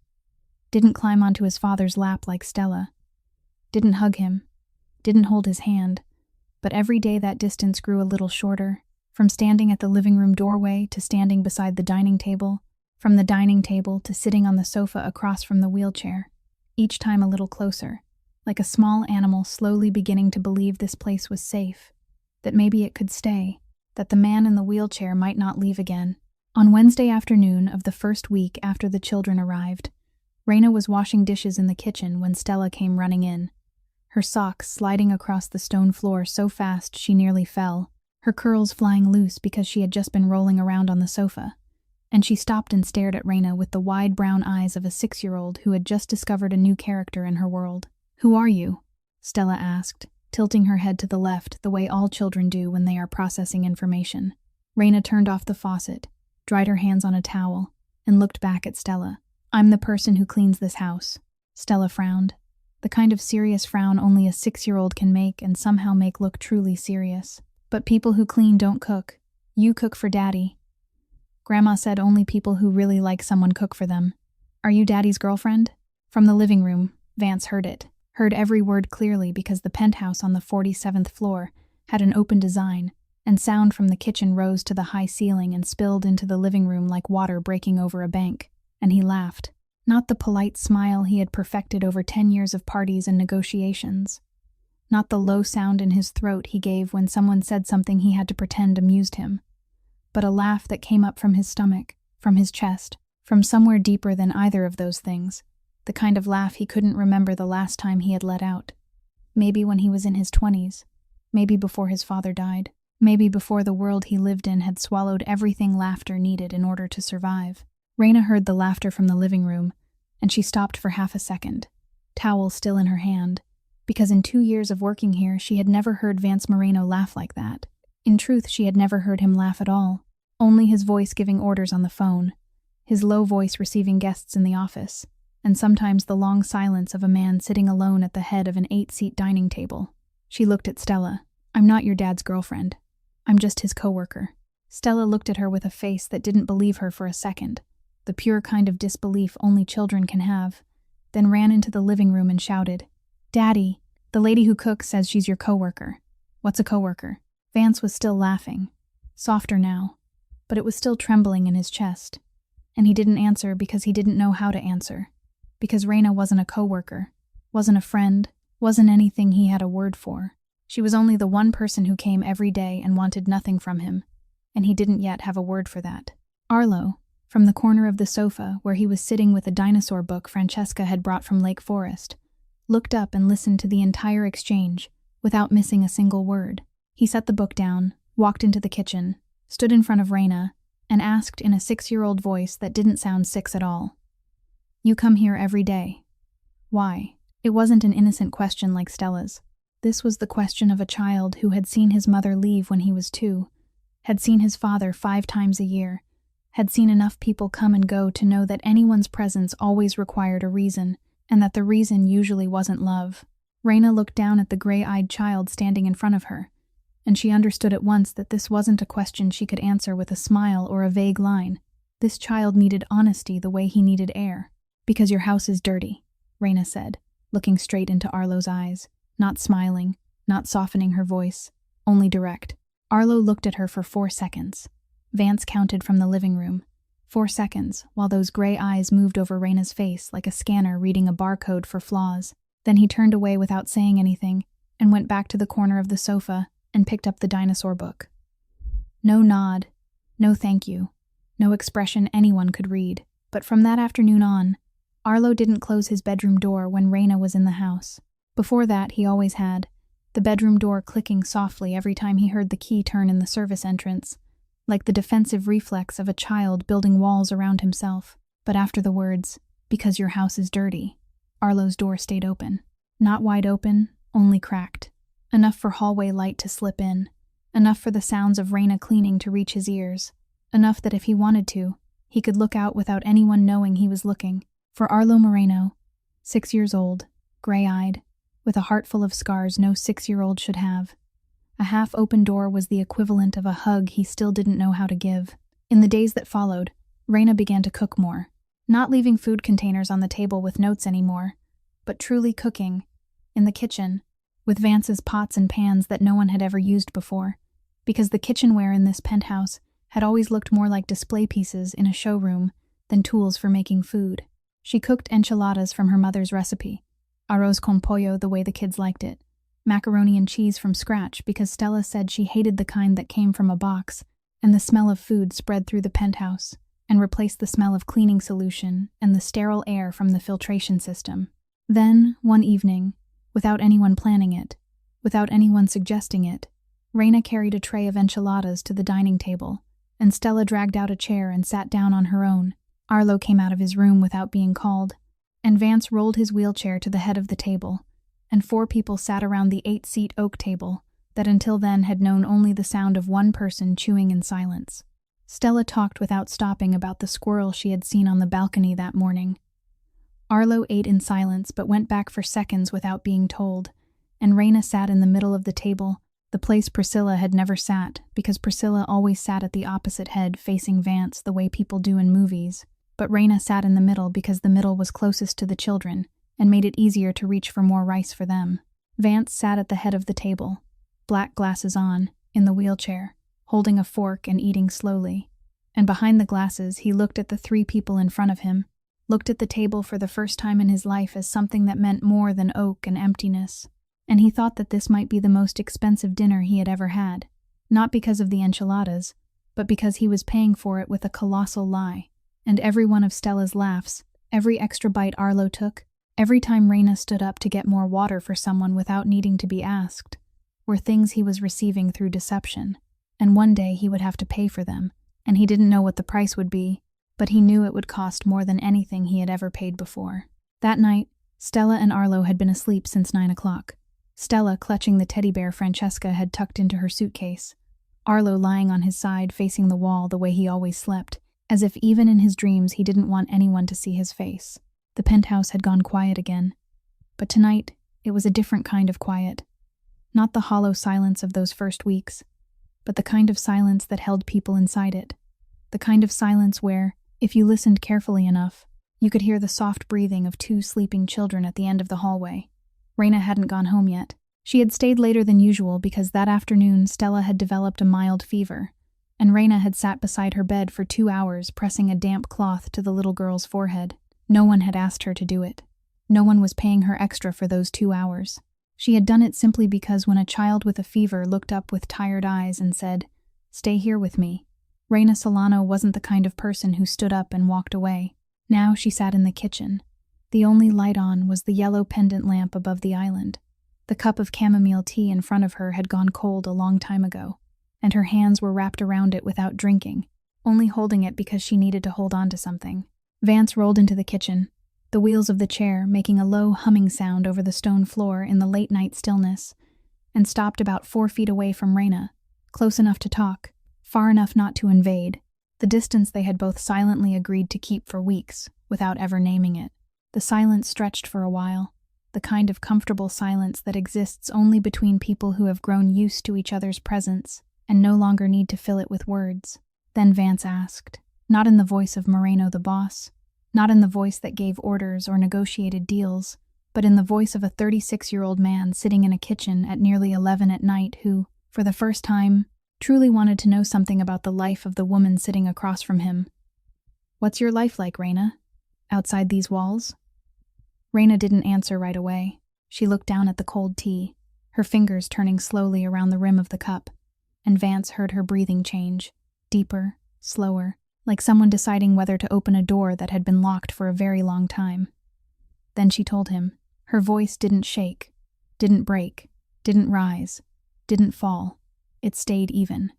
didn't climb onto his father's lap like Stella, didn't hug him, didn't hold his hand, but every day that distance grew a little shorter, from standing at the living room doorway to standing beside the dining table, from the dining table to sitting on the sofa across from the wheelchair, each time a little closer, like a small animal slowly beginning to believe this place was safe, that maybe it could stay, that the man in the wheelchair might not leave again. On Wednesday afternoon of the first week after the children arrived, Raina was washing dishes in the kitchen when Stella came running in, her socks sliding across the stone floor so fast she nearly fell, her curls flying loose because she had just been rolling around on the sofa, and she stopped and stared at Raina with the wide brown eyes of a 6-year-old who had just discovered a new character in her world. "Who are you?" Stella asked, tilting her head to the left the way all children do when they are processing information. Raina turned off the faucet, dried her hands on a towel, and looked back at Stella. "I'm the person who cleans this house." Stella frowned, the kind of serious frown only a 6-year-old can make and somehow make look truly serious. "But people who clean don't cook. You cook for Daddy." "Grandma said only people who really like someone cook for them. Are you Daddy's girlfriend?" From the living room, Vance heard it, heard every word clearly because the penthouse on the 47th floor had an open design, and sound from the kitchen rose to the high ceiling and spilled into the living room like water breaking over a bank, and he laughed. Not the polite smile he had perfected over 10 years of parties and negotiations. Not the low sound in his throat he gave when someone said something he had to pretend amused him. But a laugh that came up from his stomach, from his chest, from somewhere deeper than either of those things. The kind of laugh he couldn't remember the last time he had let out. Maybe when he was in his 20s. Maybe before his father died. Maybe before the world he lived in had swallowed everything laughter needed in order to survive. Raina heard the laughter from the living room, and she stopped for half a second, towel still in her hand, because in 2 years of working here she had never heard Vance Moreno laugh like that. In truth, she had never heard him laugh at all, only his voice giving orders on the phone, his low voice receiving guests in the office, and sometimes the long silence of a man sitting alone at the head of an 8-seat dining table. She looked at Stella. "I'm not your dad's girlfriend. I'm just his coworker." Stella looked at her with a face that didn't believe her for a second, the pure kind of disbelief only children can have, then ran into the living room and shouted, "Daddy, the lady who cooks says she's your coworker." "What's a coworker?" Vance was still laughing, softer now, but it was still trembling in his chest, and he didn't answer because he didn't know how to answer, because Raina wasn't a coworker, wasn't a friend, wasn't anything he had a word for. She was only the one person who came every day and wanted nothing from him, and he didn't yet have a word for that. Arlo, from the corner of the sofa where he was sitting with a dinosaur book Francesca had brought from Lake Forest, looked up and listened to the entire exchange without missing a single word. He set the book down, walked into the kitchen, stood in front of Raina, and asked in a 6-year-old voice that didn't sound 6 at all, "You come here every day. Why?" It wasn't an innocent question like Stella's. This was the question of a child who had seen his mother leave when he was 2, had seen his father 5 times a year, had seen enough people come and go to know that anyone's presence always required a reason, and that the reason usually wasn't love. Raina looked down at the gray-eyed child standing in front of her, and she understood at once that this wasn't a question she could answer with a smile or a vague line. This child needed honesty the way he needed air. "Because your house is dirty," Raina said, looking straight into Arlo's eyes, not smiling, not softening her voice, only direct. Arlo looked at her for 4 seconds. Vance counted from the living room. 4 seconds, while those gray eyes moved over Raina's face like a scanner reading a barcode for flaws. Then he turned away without saying anything, and went back to the corner of the sofa and picked up the dinosaur book. No nod, no thank you, no expression anyone could read. But from that afternoon on, Arlo didn't close his bedroom door when Raina was in the house. Before that, he always had, the bedroom door clicking softly every time he heard the key turn in the service entrance, like the defensive reflex of a child building walls around himself. But after the words, "Because your house is dirty," Arlo's door stayed open. Not wide open, only cracked. Enough for hallway light to slip in. Enough for the sounds of Raina cleaning to reach his ears. Enough that if he wanted to, he could look out without anyone knowing he was looking. For Arlo Moreno, 6 years old, gray-eyed, with a heart full of scars no 6-year-old should have, a half-open door was the equivalent of a hug he still didn't know how to give. In the days that followed, Raina began to cook more, not leaving food containers on the table with notes anymore, but truly cooking, in the kitchen, with Vance's pots and pans that no one had ever used before, because the kitchenware in this penthouse had always looked more like display pieces in a showroom than tools for making food. She cooked enchiladas from her mother's recipe, arroz con pollo the way the kids liked it, macaroni and cheese from scratch because Stella said she hated the kind that came from a box, and the smell of food spread through the penthouse and replaced the smell of cleaning solution and the sterile air from the filtration system. Then, one evening, without anyone planning it, without anyone suggesting it, Raina carried a tray of enchiladas to the dining table, and Stella dragged out a chair and sat down on her own. Arlo came out of his room without being called, and Vance rolled his wheelchair to the head of the table, and 4 people sat around the 8-seat oak table that until then had known only the sound of one person chewing in silence. Stella talked without stopping about the squirrel she had seen on the balcony that morning. Arlo ate in silence but went back for seconds without being told, and Raina sat in the middle of the table, the place Priscilla had never sat, because Priscilla always sat at the opposite head facing Vance the way people do in movies. But Raina sat in the middle because the middle was closest to the children and made it easier to reach for more rice for them. Vance sat at the head of the table, black glasses on, in the wheelchair, holding a fork and eating slowly. And behind the glasses, he looked at the 3 people in front of him, looked at the table for the first time in his life as something that meant more than oak and emptiness, and he thought that this might be the most expensive dinner he had ever had, not because of the enchiladas, but because he was paying for it with a colossal lie, and every one of Stella's laughs, every extra bite Arlo took, every time Raina stood up to get more water for someone without needing to be asked, were things he was receiving through deception, and one day he would have to pay for them, and he didn't know what the price would be, but he knew it would cost more than anything he had ever paid before. That night, Stella and Arlo had been asleep since 9 o'clock. Stella, clutching the teddy bear Francesca had tucked into her suitcase. Arlo lying on his side facing the wall the way he always slept, as if even in his dreams he didn't want anyone to see his face. The penthouse had gone quiet again. But tonight, it was a different kind of quiet. Not the hollow silence of those first weeks, but the kind of silence that held people inside it. The kind of silence where, if you listened carefully enough, you could hear the soft breathing of 2 sleeping children at the end of the hallway. Raina hadn't gone home yet. She had stayed later than usual because that afternoon Stella had developed a mild fever, and Raina had sat beside her bed for 2 hours pressing a damp cloth to the little girl's forehead. No one had asked her to do it. No one was paying her extra for those 2 hours. She had done it simply because when a child with a fever looked up with tired eyes and said, "Stay here with me," Raina Solano wasn't the kind of person who stood up and walked away. Now she sat in the kitchen. The only light on was the yellow pendant lamp above the island. The cup of chamomile tea in front of her had gone cold a long time ago, and her hands were wrapped around it without drinking, only holding it because she needed to hold on to something. Vance rolled into the kitchen, the wheels of the chair making a low humming sound over the stone floor in the late-night stillness, and stopped about 4 feet away from Raina, close enough to talk, far enough not to invade, the distance they had both silently agreed to keep for weeks, without ever naming it. The silence stretched for a while, the kind of comfortable silence that exists only between people who have grown used to each other's presence and no longer need to fill it with words. Then Vance asked, not in the voice of Moreno the boss, not in the voice that gave orders or negotiated deals, but in the voice of a 36-year-old man sitting in a kitchen at nearly 11 at night who, for the first time, truly wanted to know something about the life of the woman sitting across from him. "What's your life like, Raina? Outside these walls?" Raina didn't answer right away. She looked down at the cold tea, her fingers turning slowly around the rim of the cup, and Vance heard her breathing change, deeper, slower, like someone deciding whether to open a door that had been locked for a very long time. Then she told him. Her voice didn't shake, didn't break, didn't rise, didn't fall. It stayed even,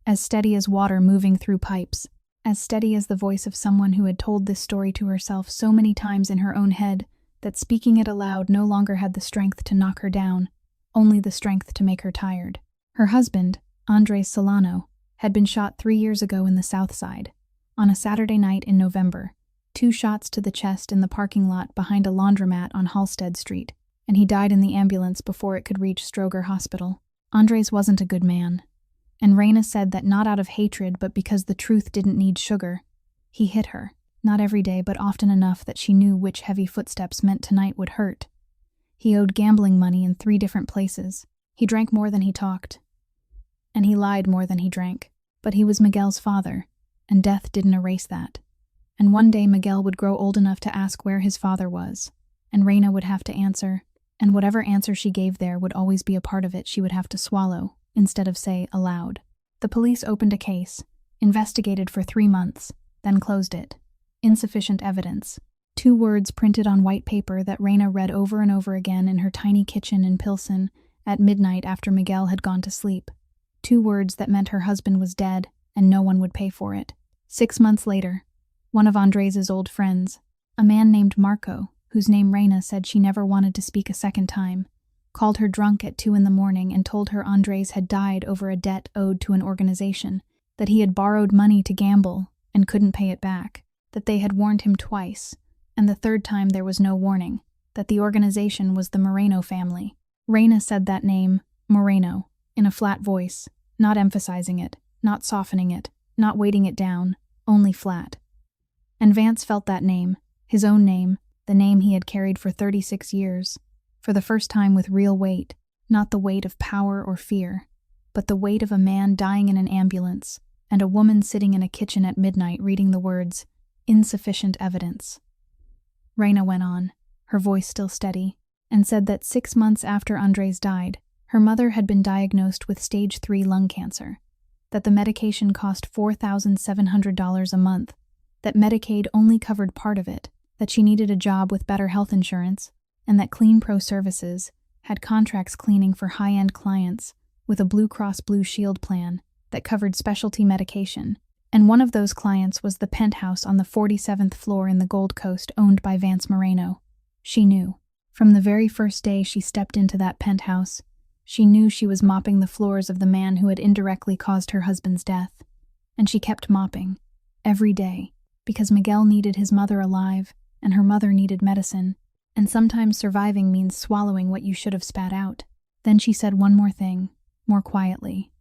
as steady as water moving through pipes, as steady as the voice of someone who had told this story to herself so many times in her own head that speaking it aloud no longer had the strength to knock her down, only the strength to make her tired. Her husband, Andres Solano, had been shot 3 years ago in the South Side, on a Saturday night in November, 2 shots to the chest in the parking lot behind a laundromat on Halsted Street, and he died in the ambulance before it could reach Stroger Hospital. Andres wasn't a good man, and Raina said that not out of hatred but because the truth didn't need sugar. He hit her, not every day but often enough that she knew which heavy footsteps meant tonight would hurt. He owed gambling money in 3 different places. He drank more than he talked, and he lied more than he drank. But he was Miguel's father, and death didn't erase that. And one day Miguel would grow old enough to ask where his father was, and Raina would have to answer, and whatever answer she gave there would always be a part of it she would have to swallow, instead of say aloud. The police opened a case, investigated for 3 months, then closed it. Insufficient evidence. 2 words printed on white paper that Raina read over and over again in her tiny kitchen in Pilsen at midnight after Miguel had gone to sleep. 2 words that meant her husband was dead and no one would pay for it. 6 months later, one of Andres' old friends, a man named Marco, whose name Raina said she never wanted to speak a second time, called her drunk at 2 a.m. and told her Andres had died over a debt owed to an organization, that he had borrowed money to gamble and couldn't pay it back, that they had warned him twice, and the 3rd time there was no warning, that the organization was the Moreno family. Raina said that name, Moreno, in a flat voice, not emphasizing it, not softening it, not weighting it down, only flat. And Vance felt that name, his own name, the name he had carried for 36 years, for the first time with real weight, not the weight of power or fear, but the weight of a man dying in an ambulance, and a woman sitting in a kitchen at midnight reading the words, insufficient evidence. Raina went on, her voice still steady, and said that 6 months after Andres died, her mother had been diagnosed with stage 3 lung cancer, that the medication cost $4,700 a month, that Medicaid only covered part of it, that she needed a job with better health insurance, and that Clean Pro Services had contracts cleaning for high-end clients with a Blue Cross Blue Shield plan that covered specialty medication, and one of those clients was the penthouse on the 47th floor in the Gold Coast owned by Vance Moreno. She knew. From the very first day she stepped into that penthouse, she knew she was mopping the floors of the man who had indirectly caused her husband's death. And she kept mopping, every day, because Miguel needed his mother alive, and her mother needed medicine, and sometimes surviving means swallowing what you should have spat out. Then she said one more thing, more quietly,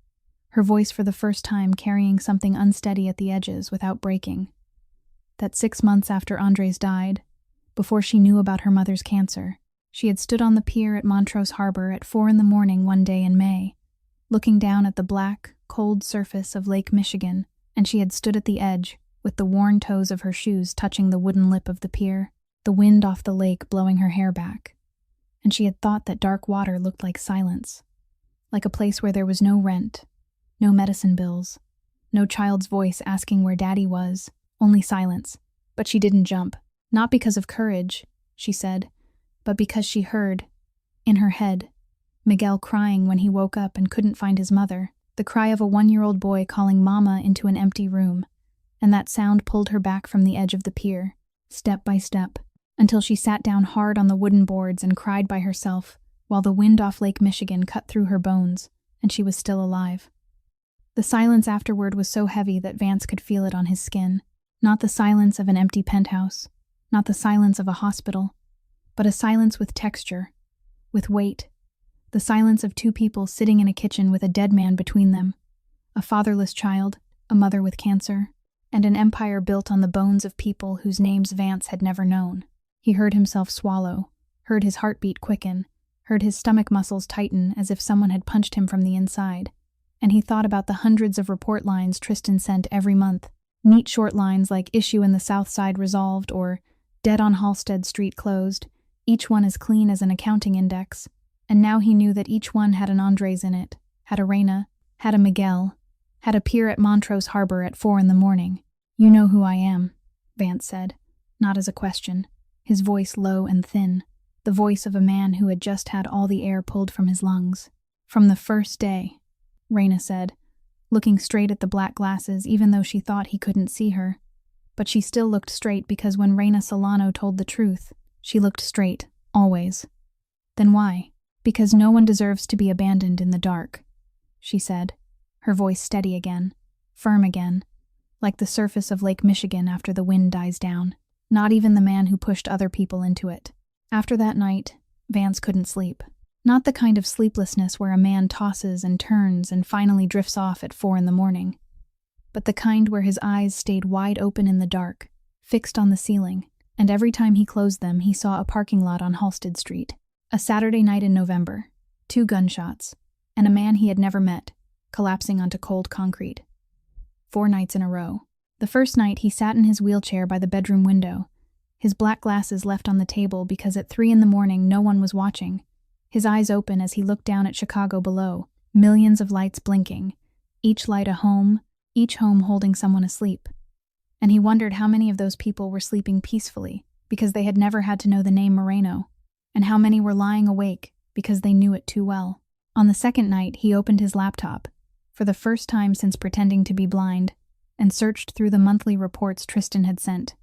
her voice for the first time carrying something unsteady at the edges without breaking. That 6 months after Andres died, before she knew about her mother's cancer, she had stood on the pier at Montrose Harbor at 4 a.m. one day in May, looking down at the black, cold surface of Lake Michigan, and she had stood at the edge, with the worn toes of her shoes touching the wooden lip of the pier, the wind off the lake blowing her hair back. And she had thought that dark water looked like silence, like a place where there was no rent, no medicine bills, no child's voice asking where daddy was, only silence. But she didn't jump, not because of courage, she said, but because she heard, in her head, Miguel crying when he woke up and couldn't find his mother, the cry of a 1-year-old boy calling mama into an empty room, and that sound pulled her back from the edge of the pier, step by step, until she sat down hard on the wooden boards and cried by herself, while the wind off Lake Michigan cut through her bones, and she was still alive. The silence afterward was so heavy that Vance could feel it on his skin, not the silence of an empty penthouse, not the silence of a hospital, but a silence with texture, with weight, the silence of 2 people sitting in a kitchen with a dead man between them, a fatherless child, a mother with cancer, and an empire built on the bones of people whose names Vance had never known. He heard himself swallow, heard his heartbeat quicken, heard his stomach muscles tighten as if someone had punched him from the inside, and he thought about the hundreds of report lines Tristan sent every month, neat short lines like "Issue in the South Side resolved" or "Dead on Halsted Street closed," each one as clean as an accounting index, and now he knew that each one had an Andres in it, had a Raina, had a Miguel, had a pier at Montrose Harbor at 4 a.m. "You know who I am," Vance said, not as a question, his voice low and thin, the voice of a man who had just had all the air pulled from his lungs. "From the first day," Raina said, looking straight at the black glasses even though she thought he couldn't see her. But she still looked straight because when Raina Solano told the truth, she looked straight, always. "Then why?" "Because no one deserves to be abandoned in the dark," she said, her voice steady again, firm again, like the surface of Lake Michigan after the wind dies down. Not even the man who pushed other people into it. After that night, Vance couldn't sleep. Not the kind of sleeplessness where a man tosses and turns and finally drifts off at 4 a.m, but the kind where his eyes stayed wide open in the dark, fixed on the ceiling, and every time he closed them he saw a parking lot on Halsted Street. A Saturday night in November, 2 gunshots, and a man he had never met, collapsing onto cold concrete. 4 nights in a row. The first night he sat in his wheelchair by the bedroom window, his black glasses left on the table because at 3 a.m. no one was watching, his eyes open as he looked down at Chicago below, millions of lights blinking, each light a home, each home holding someone asleep. And he wondered how many of those people were sleeping peacefully because they had never had to know the name Moreno, and how many were lying awake because they knew it too well. On the second night, he opened his laptop, for the first time since pretending to be blind, and searched through the monthly reports Tristan had sent.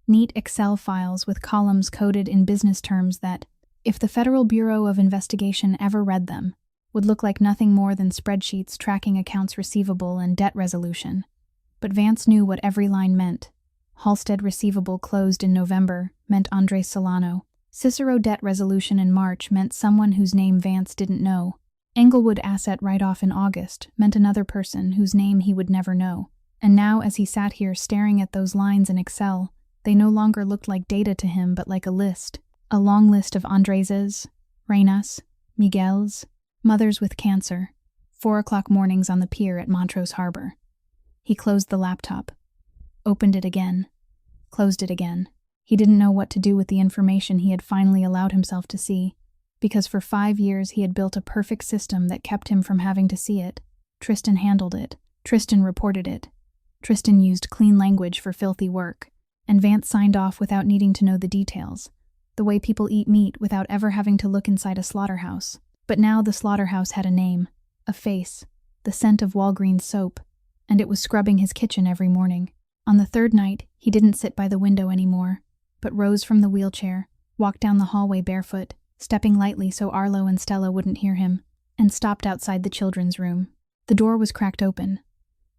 Neat Excel files with columns coded in business terms that, if the Federal Bureau of Investigation ever read them, would look like nothing more than spreadsheets tracking accounts receivable and debt resolution. But Vance knew what every line meant. Halsted receivable closed in November meant Andres Solano. Cicero debt resolution in March meant someone whose name Vance didn't know. Englewood asset write-off in August meant another person whose name he would never know. And now, as he sat here staring at those lines in Excel, they no longer looked like data to him but like a list. A long list of Andreses, Rainas, Miguels, mothers with cancer, 4 o'clock mornings on the pier at Montrose Harbor. He closed the laptop, opened it again, closed it again. He didn't know what to do with the information he had finally allowed himself to see, because for 5 years he had built a perfect system that kept him from having to see it. Tristan handled it. Tristan reported it. Tristan used clean language for filthy work, and Vance signed off without needing to know the details, the way people eat meat without ever having to look inside a slaughterhouse. But now the slaughterhouse had a name, a face, the scent of Walgreens soap, and it was scrubbing his kitchen every morning. On the third night, he didn't sit by the window anymore, but rose from the wheelchair, walked down the hallway barefoot, stepping lightly so Arlo and Stella wouldn't hear him, and stopped outside the children's room. The door was cracked open.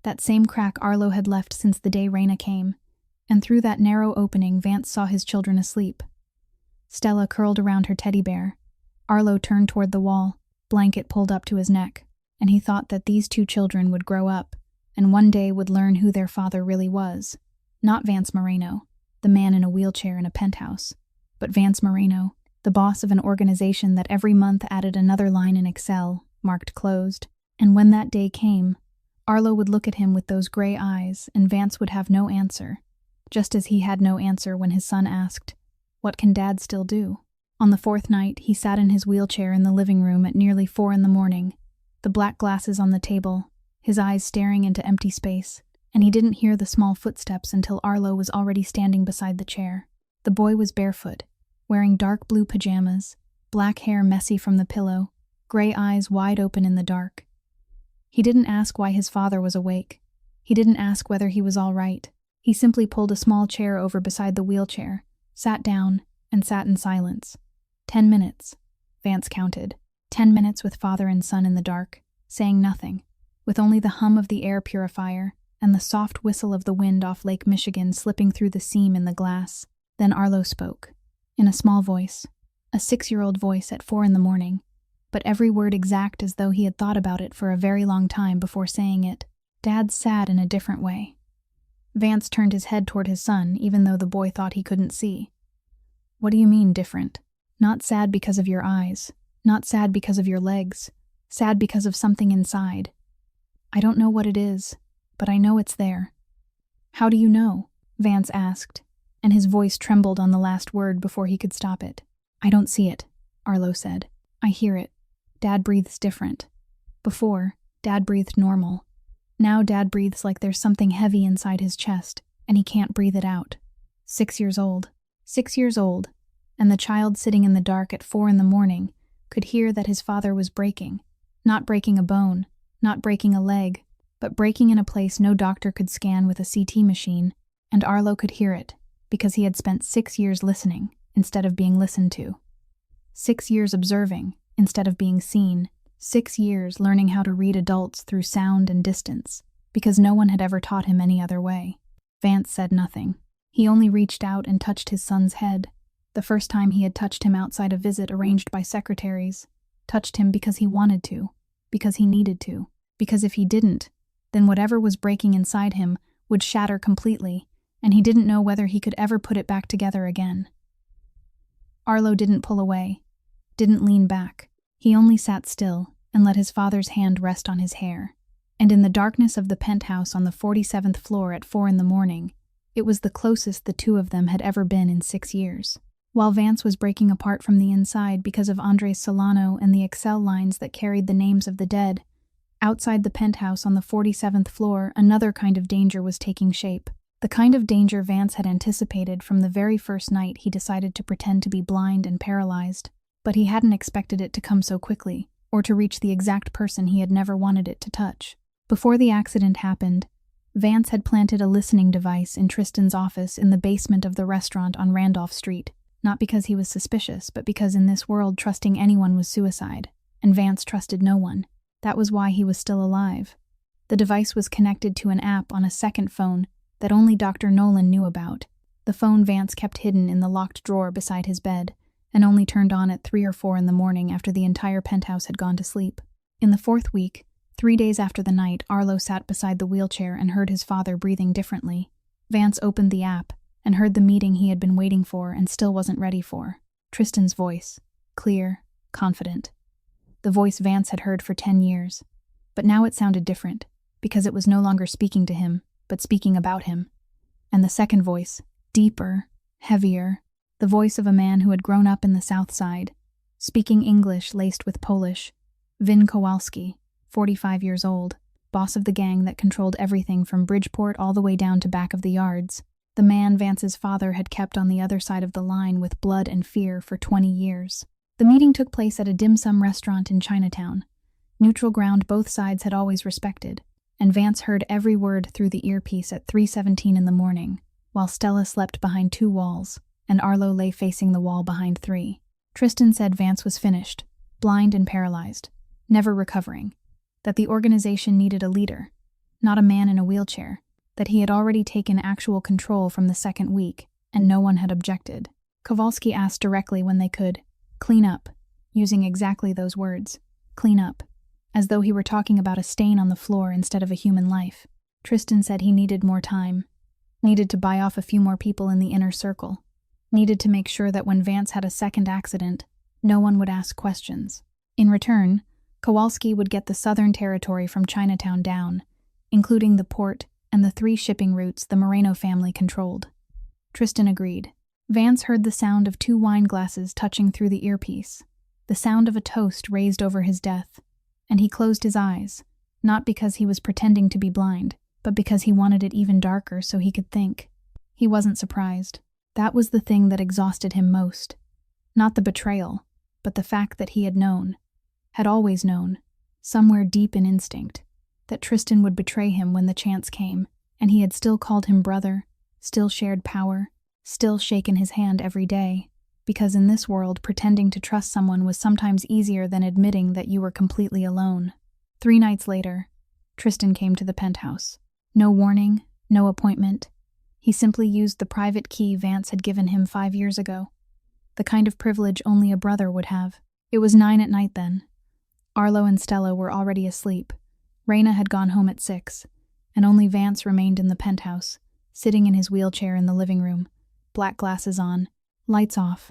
That same crack Arlo had left since the day Raina came, and through that narrow opening Vance saw his children asleep. Stella curled around her teddy bear. Arlo turned toward the wall, blanket pulled up to his neck, and he thought that these two children would grow up, and one day would learn who their father really was. Not Vance Moreno, the man in a wheelchair in a penthouse, but Vance Moreno, the boss of an organization that every month added another line in Excel, marked closed. And when that day came, Arlo would look at him with those gray eyes, and Vance would have no answer, just as he had no answer when his son asked, "What can Dad still do?" On the fourth night, he sat in his wheelchair in the living room at nearly 4 a.m, the black glasses on the table, his eyes staring into empty space, and he didn't hear the small footsteps until Arlo was already standing beside the chair. The boy was barefoot, wearing dark blue pajamas, black hair messy from the pillow, gray eyes wide open in the dark. He didn't ask why his father was awake. He didn't ask whether he was all right. He simply pulled a small chair over beside the wheelchair, sat down, and sat in silence. 10 minutes, Vance counted. 10 minutes with father and son in the dark, saying nothing, with only the hum of the air purifier and the soft whistle of the wind off Lake Michigan slipping through the seam in the glass. Then Arlo spoke, in a small voice, a 6-year-old voice at 4 a.m, but every word exact as though he had thought about it for a very long time before saying it. "Dad's sad in a different way." Vance turned his head toward his son, even though the boy thought he couldn't see. "What do you mean, different? Not sad because of your eyes, not sad because of your legs, sad because of something inside. I don't know what it is, but I know it's there." "How do you know?" Vance asked, and his voice trembled on the last word before he could stop it. "I don't see it," Arlo said. "I hear it. Dad breathes different. Before, Dad breathed normal. Now Dad breathes like there's something heavy inside his chest, and he can't breathe it out. 6 years old. 6 years old, and the child sitting in the dark at 4 a.m. could hear that his father was breaking. Not breaking a bone, not breaking a leg, but breaking in a place no doctor could scan with a CT machine, and Arlo could hear it, because he had spent 6 years listening instead of being listened to. 6 years observing instead of being seen. 6 years learning how to read adults through sound and distance, because no one had ever taught him any other way. Vance said nothing. He only reached out and touched his son's head, the first time he had touched him outside a visit arranged by secretaries. Touched him because he wanted to, because he needed to, because if he didn't, then whatever was breaking inside him would shatter completely, and he didn't know whether he could ever put it back together again. Arlo didn't pull away, didn't lean back. He only sat still and let his father's hand rest on his hair. And in the darkness of the penthouse on the 47th floor at 4 a.m, it was the closest the two of them had ever been in 6 years. While Vance was breaking apart from the inside because of Andres Solano and the Excel lines that carried the names of the dead, outside the penthouse on the 47th floor, another kind of danger was taking shape. The kind of danger Vance had anticipated from the very first night he decided to pretend to be blind and paralyzed. But he hadn't expected it to come so quickly, or to reach the exact person he had never wanted it to touch. Before the accident happened, Vance had planted a listening device in Tristan's office in the basement of the restaurant on Randolph Street, not because he was suspicious, but because in this world trusting anyone was suicide, and Vance trusted no one. That was why he was still alive. The device was connected to an app on a second phone that only Dr. Nolan knew about, the phone Vance kept hidden in the locked drawer beside his bed, and only turned on at 3 or 4 a.m. after the entire penthouse had gone to sleep. In the 4th week, 3 days after the night, Arlo sat beside the wheelchair and heard his father breathing differently. Vance opened the app and heard the meeting he had been waiting for and still wasn't ready for. Tristan's voice, clear, confident. The voice Vance had heard for 10 years. But now it sounded different, because it was no longer speaking to him, but speaking about him. And the second voice, deeper, heavier, the voice of a man who had grown up in the South Side, speaking English laced with Polish. Vin Kowalski, 45 years old, boss of the gang that controlled everything from Bridgeport all the way down to back of the yards. The man Vance's father had kept on the other side of the line with blood and fear for 20 years. The meeting took place at a dim sum restaurant in Chinatown. Neutral ground both sides had always respected, and Vance heard every word through the earpiece at 3:17 in the morning, while Stella slept behind 2 walls, and Arlo lay facing the wall behind 3. Tristan said Vance was finished, blind and paralyzed, never recovering, that the organization needed a leader, not a man in a wheelchair, that he had already taken actual control from the second week, and no one had objected. Kowalski asked directly when they could clean up, using exactly those words, clean up, as though he were talking about a stain on the floor instead of a human life. Tristan said he needed more time, needed to buy off a few more people in the inner circle, needed to make sure that when Vance had a second accident, no one would ask questions. In return, Kowalski would get the southern territory from Chinatown down, including the port and the 3 shipping routes the Moreno family controlled. Tristan agreed. Vance heard the sound of 2 wine glasses touching through the earpiece, the sound of a toast raised over his death, and he closed his eyes, not because he was pretending to be blind, but because he wanted it even darker so he could think. He wasn't surprised. That was the thing that exhausted him most. Not the betrayal, but the fact that he had known, had always known, somewhere deep in instinct, that Tristan would betray him when the chance came, and he had still called him brother, still shared power, still shaken his hand every day, because in this world pretending to trust someone was sometimes easier than admitting that you were completely alone. 3 nights later, Tristan came to the penthouse. No warning, no appointment. He simply used the private key Vance had given him 5 years ago, the kind of privilege only a brother would have. It was 9 at night then. Arlo and Stella were already asleep. Raina had gone home at 6, and only Vance remained in the penthouse, sitting in his wheelchair in the living room, black glasses on, lights off,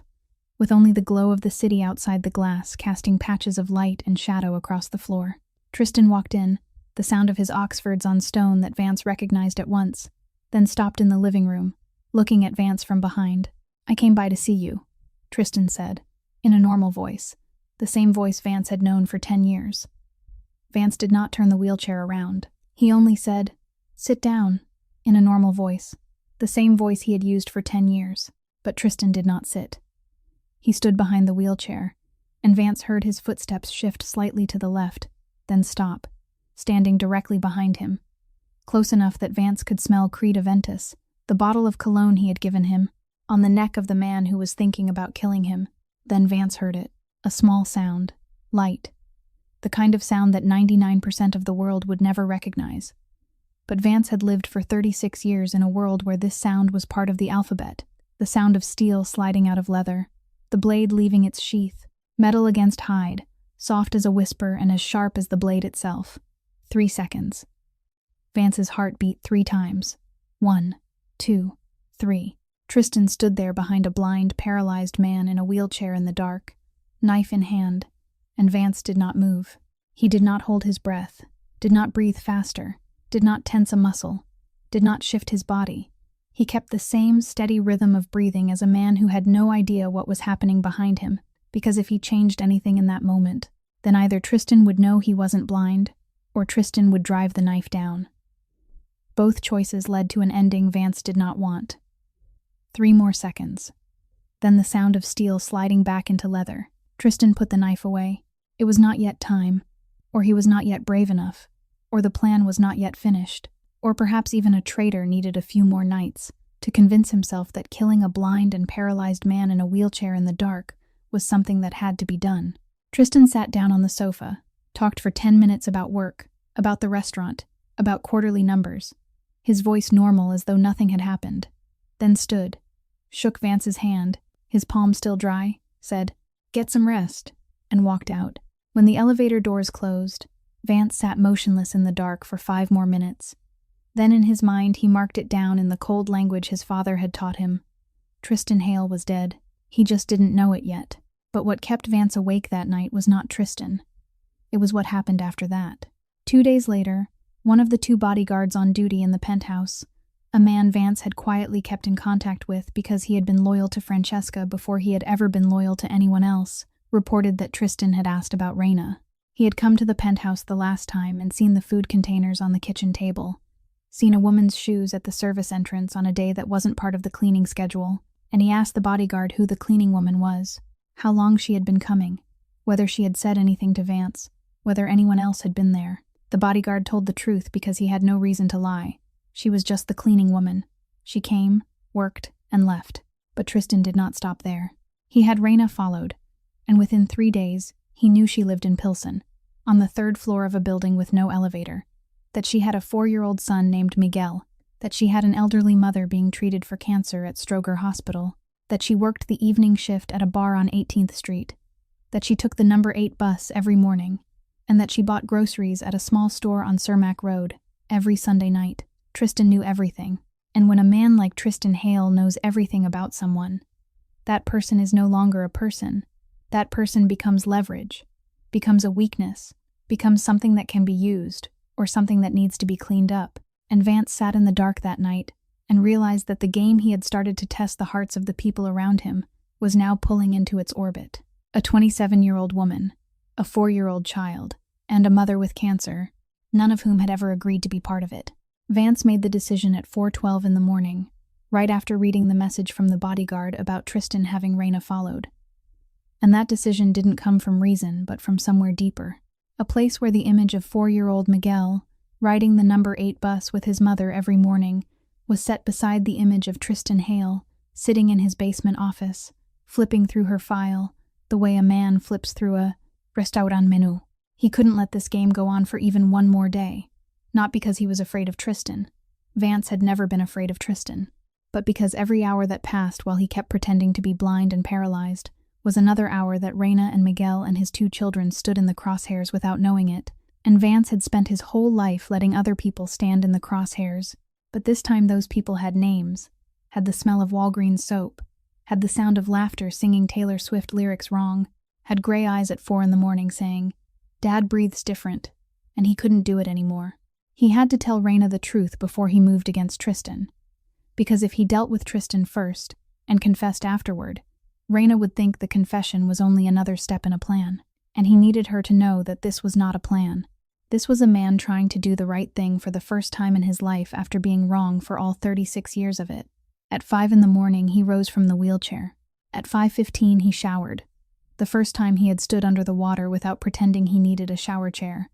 with only the glow of the city outside the glass casting patches of light and shadow across the floor. Tristan walked in, the sound of his Oxfords on stone that Vance recognized at once, then stopped in the living room, looking at Vance from behind. "I came by to see you," Tristan said, in a normal voice, the same voice Vance had known for 10 years. Vance did not turn the wheelchair around. He only said, "Sit down," in a normal voice, the same voice he had used for 10 years. But Tristan did not sit. He stood behind the wheelchair, and Vance heard his footsteps shift slightly to the left, then stop, standing directly behind him, close enough that Vance could smell Creed Aventus, the bottle of cologne he had given him, on the neck of the man who was thinking about killing him. Then Vance heard it, a small sound, light, the kind of sound that 99% of the world would never recognize. But Vance had lived for 36 years in a world where this sound was part of the alphabet, the sound of steel sliding out of leather, the blade leaving its sheath, metal against hide, soft as a whisper and as sharp as the blade itself. 3 seconds. Vance's heart beat 3 times. 1, 2, 3. Tristan stood there behind a blind, paralyzed man in a wheelchair in the dark, knife in hand, and Vance did not move. He did not hold his breath, did not breathe faster, did not tense a muscle, did not shift his body. He kept the same steady rhythm of breathing as a man who had no idea what was happening behind him, because if he changed anything in that moment, then either Tristan would know he wasn't blind, or Tristan would drive the knife down. Both choices led to an ending Vance did not want. 3 more seconds. Then the sound of steel sliding back into leather. Tristan put the knife away. It was not yet time, or he was not yet brave enough, or the plan was not yet finished, or perhaps even a traitor needed a few more nights to convince himself that killing a blind and paralyzed man in a wheelchair in the dark was something that had to be done. Tristan sat down on the sofa, talked for 10 minutes about work, about the restaurant, about quarterly numbers, his voice normal as though nothing had happened, then stood, shook Vance's hand, his palm still dry, said, "Get some rest," and walked out. When the elevator doors closed, Vance sat motionless in the dark for 5 more minutes. Then in his mind he marked it down in the cold language his father had taught him. Tristan Hale was dead. He just didn't know it yet. But what kept Vance awake that night was not Tristan. It was what happened after that. 2 days later, one of the 2 bodyguards on duty in the penthouse, A man Vance had quietly kept in contact with because he had been loyal to Francesca before he had ever been loyal to anyone else, reported that Tristan had asked about Raina. He had come to the penthouse the last time and seen the food containers on the kitchen table, seen a woman's shoes at the service entrance on a day that wasn't part of the cleaning schedule, and he asked the bodyguard who the cleaning woman was, how long she had been coming, whether she had said anything to Vance, whether anyone else had been there. The bodyguard told the truth because he had no reason to lie. She was just the cleaning woman. She came, worked, and left. But Tristan did not stop there. He had Raina followed, and within 3 days, he knew she lived in Pilsen, on the 3rd floor of a building with no elevator, that she had a 4-year-old son named Miguel, that she had an elderly mother being treated for cancer at Stroger Hospital, that she worked the evening shift at a bar on 18th Street, that she took the number 8 bus every morning, and that she bought groceries at a small store on Cermak Road every Sunday night. Tristan knew everything, and when a man like Tristan Hale knows everything about someone, that person is no longer a person. That person becomes leverage, becomes a weakness, becomes something that can be used, or something that needs to be cleaned up. And Vance sat in the dark that night and realized that the game he had started to test the hearts of the people around him was now pulling into its orbit. A 27-year-old woman, a 4-year-old child, and a mother with cancer, none of whom had ever agreed to be part of it. Vance made the decision at 4:12 in the morning, right after reading the message from the bodyguard about Tristan having Raina followed. And that decision didn't come from reason, but from somewhere deeper. A place where the image of 4-year-old Miguel, riding the number 8 bus with his mother every morning, was set beside the image of Tristan Hale, sitting in his basement office, flipping through her file, the way a man flips through a restaurant menu. He couldn't let this game go on for even one more day. Not because he was afraid of Tristan. Vance had never been afraid of Tristan. But because every hour that passed while he kept pretending to be blind and paralyzed was another hour that Raina and Miguel and his 2 children stood in the crosshairs without knowing it, and Vance had spent his whole life letting other people stand in the crosshairs. But this time those people had names, had the smell of Walgreens soap, had the sound of laughter singing Taylor Swift lyrics wrong, had gray eyes at 4 in the morning saying, "Dad breathes different," and he couldn't do it anymore. He had to tell Raina the truth before he moved against Tristan, because if he dealt with Tristan first and confessed afterward, Raina would think the confession was only another step in a plan, and he needed her to know that this was not a plan. This was a man trying to do the right thing for the first time in his life after being wrong for all 36 years of it. At 5 in the morning, he rose from the wheelchair. At 5:15, he showered, the first time he had stood under the water without pretending he needed a shower chair.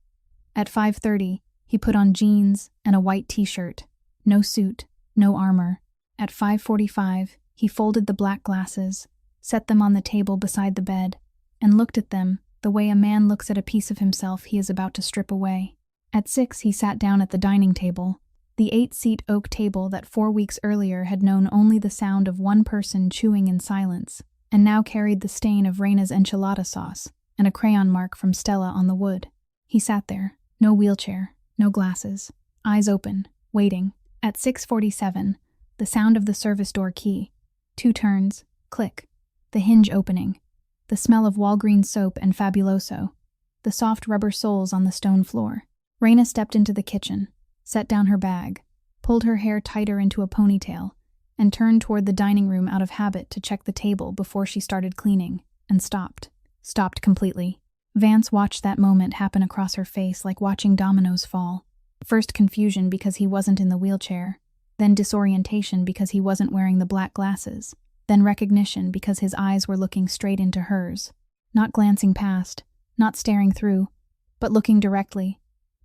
At 5:30, he put on jeans and a white t-shirt, no suit, no armor. At 5:45, he folded the black glasses, set them on the table beside the bed, and looked at them the way a man looks at a piece of himself he is about to strip away. At 6, he sat down at the dining table, the 8-seat oak table that 4 weeks earlier had known only the sound of one person chewing in silence, and now carried the stain of Raina's enchilada sauce and a crayon mark from Stella on the wood. He sat there, no wheelchair, no glasses, eyes open, waiting. At 6:47, the sound of the service door key, 2 turns, click, the hinge opening, the smell of Walgreens soap and Fabuloso, the soft rubber soles on the stone floor. Raina stepped into the kitchen, set down her bag, pulled her hair tighter into a ponytail, and turned toward the dining room out of habit to check the table before she started cleaning, and stopped. Stopped completely. Vance watched that moment happen across her face like watching dominoes fall. First confusion because he wasn't in the wheelchair, then disorientation because he wasn't wearing the black glasses, then recognition because his eyes were looking straight into hers, not glancing past, not staring through, but looking directly,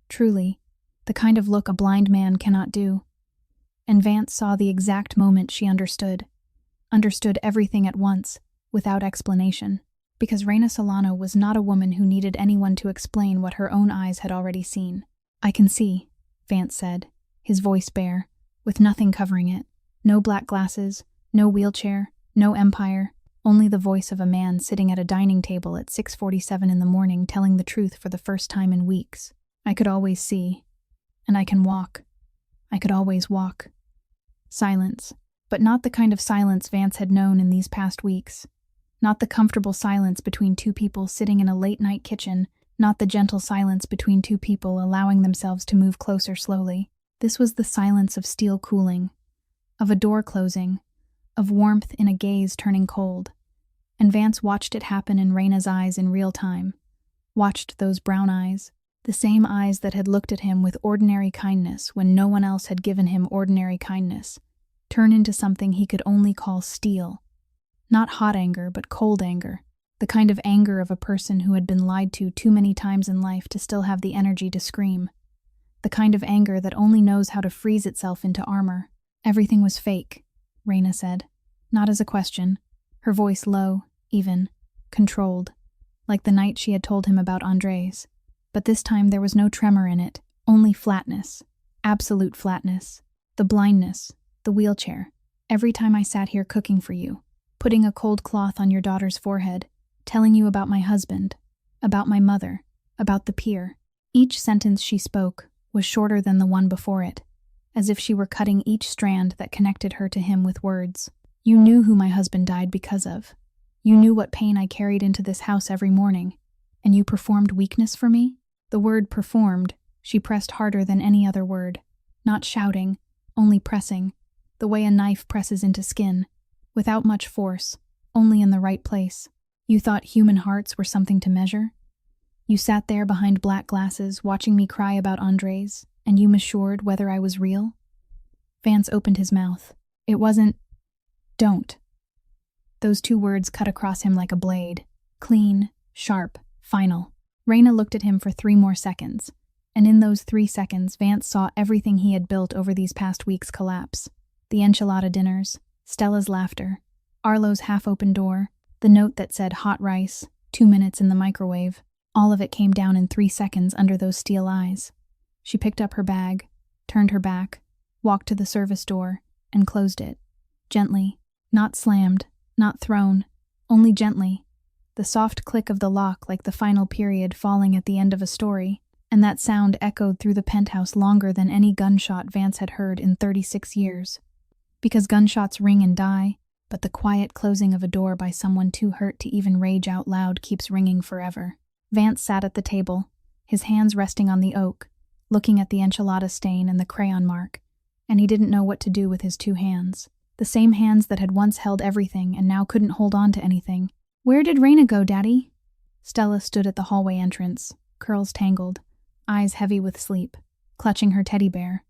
truly, the kind of look a blind man cannot do. And Vance saw the exact moment she understood everything at once, without explanation, because Raina Solano was not a woman who needed anyone to explain what her own eyes had already seen. "I can see," Vance said, his voice bare, with nothing covering it. No black glasses, no wheelchair, no empire, only the voice of a man sitting at a dining table at 6:47 in the morning telling the truth for the first time in weeks. "I could always see. And I can walk. I could always walk." Silence, but not the kind of silence Vance had known in these past weeks. Not the comfortable silence between 2 people sitting in a late-night kitchen, not the gentle silence between 2 people allowing themselves to move closer slowly. This was the silence of steel cooling, of a door closing, of warmth in a gaze turning cold. And Vance watched it happen in Raina's eyes in real time. Watched those brown eyes, the same eyes that had looked at him with ordinary kindness when no one else had given him ordinary kindness, turn into something he could only call steel. Not hot anger, but cold anger. The kind of anger of a person who had been lied to too many times in life to still have the energy to scream. The kind of anger that only knows how to freeze itself into armor. Everything was fake, Raina said, not as a question, her voice low, even, controlled, like the night she had told him about Andres. But this time there was no tremor in it, only flatness, absolute flatness. The blindness, the wheelchair. Every time I sat here cooking for you, putting a cold cloth on your daughter's forehead, telling you about my husband, about my mother, about the pier. Each sentence she spoke was shorter than the one before it, as if she were cutting each strand that connected her to him with words. You knew who my husband died because of. You knew what pain I carried into this house every morning, and you performed weakness for me? The word performed, she pressed harder than any other word, not shouting, only pressing, the way a knife presses into skin, without much force, only in the right place. You thought human hearts were something to measure? You sat there behind black glasses watching me cry about Andres, and you measured whether I was real? Vance opened his mouth. It wasn't, don't. Those two words cut across him like a blade. Clean, sharp, final. Raina looked at him for 3 more seconds, and in those 3 seconds Vance saw everything he had built over these past weeks collapse. The enchilada dinners, Stella's laughter, Arlo's half-open door, the note that said hot rice, 2 minutes in the microwave. All of it came down in 3 seconds under those steel eyes. She picked up her bag, turned her back, walked to the service door, and closed it. Gently, not slammed, not thrown, only gently. The soft click of the lock like the final period falling at the end of a story, and that sound echoed through the penthouse longer than any gunshot Vance had heard in 36 years. Because gunshots ring and die, but the quiet closing of a door by someone too hurt to even rage out loud keeps ringing forever. Vance sat at the table, his hands resting on the oak, looking at the enchilada stain and the crayon mark, and he didn't know what to do with his 2 hands. The same hands that had once held everything and now couldn't hold on to anything. Where did Raina go, Daddy? Stella stood at the hallway entrance, curls tangled, eyes heavy with sleep, clutching her teddy bear,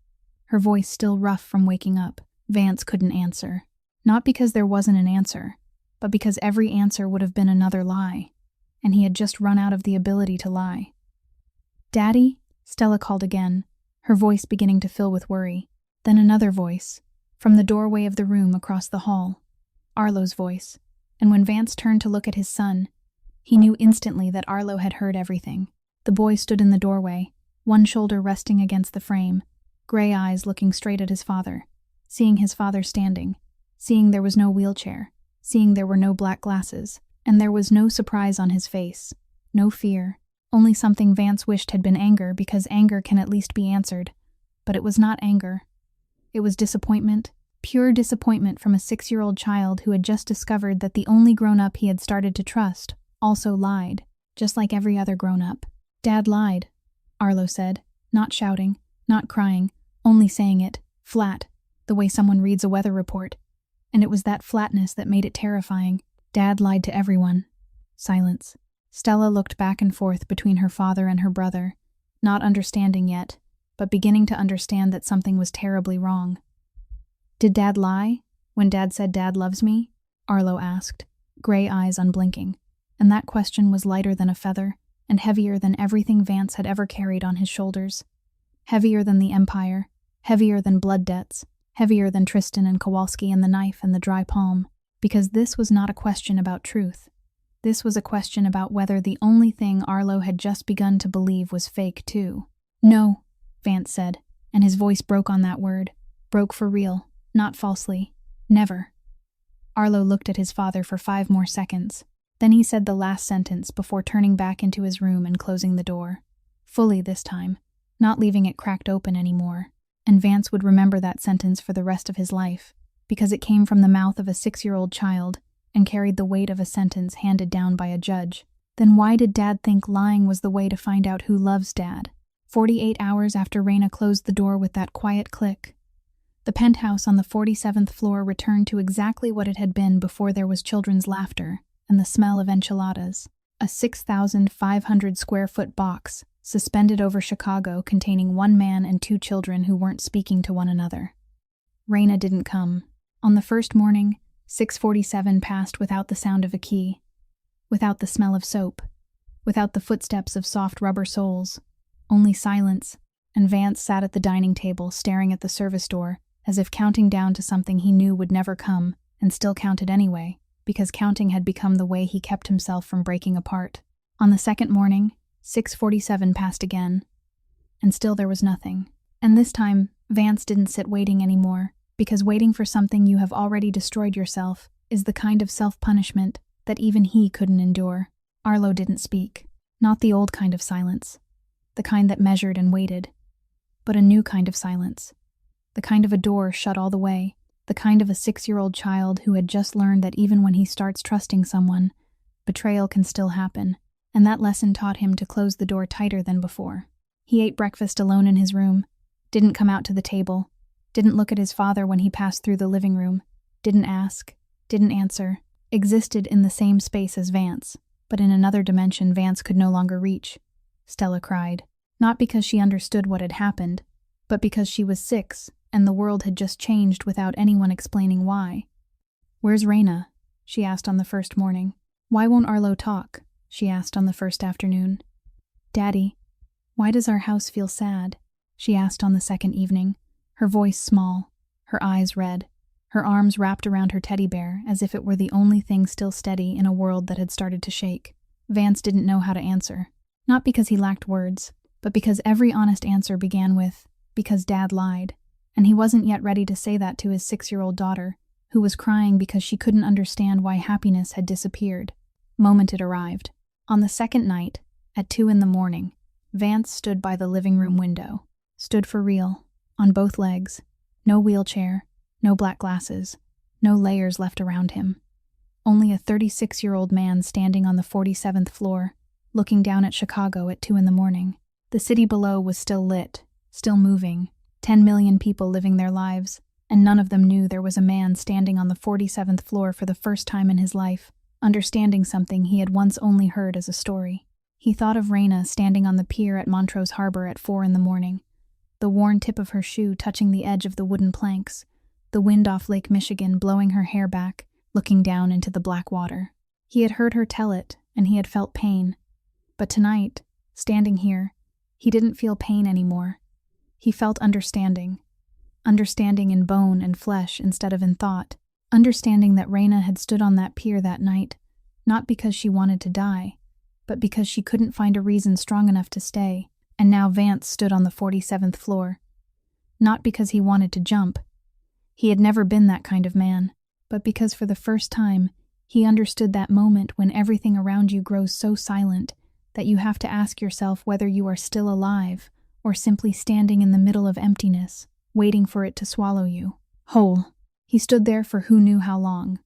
her voice still rough from waking up. Vance couldn't answer. Not because there wasn't an answer, but because every answer would have been another lie, and he had just run out of the ability to lie. Daddy? Stella called again, her voice beginning to fill with worry. Then another voice, from the doorway of the room across the hall. Arlo's voice, and when Vance turned to look at his son, he knew instantly that Arlo had heard everything. The boy stood in the doorway, one shoulder resting against the frame, gray eyes looking straight at his father, seeing his father standing, seeing there was no wheelchair, seeing there were no black glasses, and there was no surprise on his face, no fear, only something Vance wished had been anger because anger can at least be answered. But it was not anger. It was disappointment, pure disappointment from a 6-year-old child who had just discovered that the only grown-up he had started to trust also lied, just like every other grown-up. Dad lied, Arlo said, not shouting, not crying, only saying it, flat, the way someone reads a weather report. And it was that flatness that made it terrifying. Dad lied to everyone. Silence. Stella looked back and forth between her father and her brother, not understanding yet, but beginning to understand that something was terribly wrong. Did Dad lie when Dad said Dad loves me? Arlo asked, gray eyes unblinking. And that question was lighter than a feather, and heavier than everything Vance had ever carried on his shoulders. Heavier than the Empire, heavier than blood debts, heavier than Tristan and Kowalski and the knife and the dry palm, because this was not a question about truth. This was a question about whether the only thing Arlo had just begun to believe was fake too. No, Vance said, and his voice broke on that word, broke for real, not falsely. Never. Arlo looked at his father for 5 more seconds. Then he said the last sentence before turning back into his room and closing the door. Fully this time, not leaving it cracked open anymore. And Vance would remember that sentence for the rest of his life, because it came from the mouth of a 6-year-old child and carried the weight of a sentence handed down by a judge. Then why did Dad think lying was the way to find out who loves Dad? 48 hours after Raina closed the door with that quiet click. The penthouse on the 47th floor returned to exactly what it had been before there was children's laughter and the smell of enchiladas. A 6,500 square foot box, suspended over Chicago, containing one man and two children who weren't speaking to one another. Raina didn't come. On the first morning, 6:47 passed without the sound of a key, without the smell of soap, without the footsteps of soft rubber soles, only silence, and Vance sat at the dining table staring at the service door, as if counting down to something he knew would never come, and still counted anyway, because counting had become the way he kept himself from breaking apart. On the second morning, 6:47 passed again, and still there was nothing. And this time, Vance didn't sit waiting anymore, because waiting for something you have already destroyed yourself is the kind of self-punishment that even he couldn't endure. Arlo didn't speak. Not the old kind of silence, the kind that measured and waited, but a new kind of silence. The kind of a door shut all the way, the kind of a 6-year-old child who had just learned that even when he starts trusting someone, betrayal can still happen, and that lesson taught him to close the door tighter than before. He ate breakfast alone in his room, didn't come out to the table, didn't look at his father when he passed through the living room, didn't ask, didn't answer, existed in the same space as Vance, but in another dimension Vance could no longer reach. Stella cried, not because she understood what had happened, but because she was 6 and the world had just changed without anyone explaining why. "Where's Raina?" she asked on the first morning. "Why won't Arlo talk?" she asked on the first afternoon. "Daddy, why does our house feel sad?" she asked on the second evening, her voice small, her eyes red, her arms wrapped around her teddy bear as if it were the only thing still steady in a world that had started to shake. Vance didn't know how to answer, not because he lacked words, but because every honest answer began with, "Because Dad lied," and he wasn't yet ready to say that to his 6-year-old daughter, who was crying because she couldn't understand why happiness had disappeared. Moment it arrived. On the second night, at 2 a.m, Vance stood by the living room window. Stood for real, on both legs, no wheelchair, no black glasses, no layers left around him. Only a 36-year-old man standing on the 47th floor, looking down at Chicago at 2 a.m. The city below was still lit, still moving, 10 million people living their lives, and none of them knew there was a man standing on the 47th floor for the first time in his life, understanding something he had once only heard as a story. He thought of Raina standing on the pier at Montrose Harbor at 4 a.m, the worn tip of her shoe touching the edge of the wooden planks, the wind off Lake Michigan blowing her hair back, looking down into the black water. He had heard her tell it, and he had felt pain. But tonight, standing here, he didn't feel pain anymore. He felt understanding. Understanding in bone and flesh instead of in thought. Understanding that Raina had stood on that pier that night, not because she wanted to die, but because she couldn't find a reason strong enough to stay, and now Vance stood on the 47th floor. Not because he wanted to jump. He had never been that kind of man, but because for the first time, he understood that moment when everything around you grows so silent that you have to ask yourself whether you are still alive or simply standing in the middle of emptiness, waiting for it to swallow you. Whole. He stood there for who knew how long.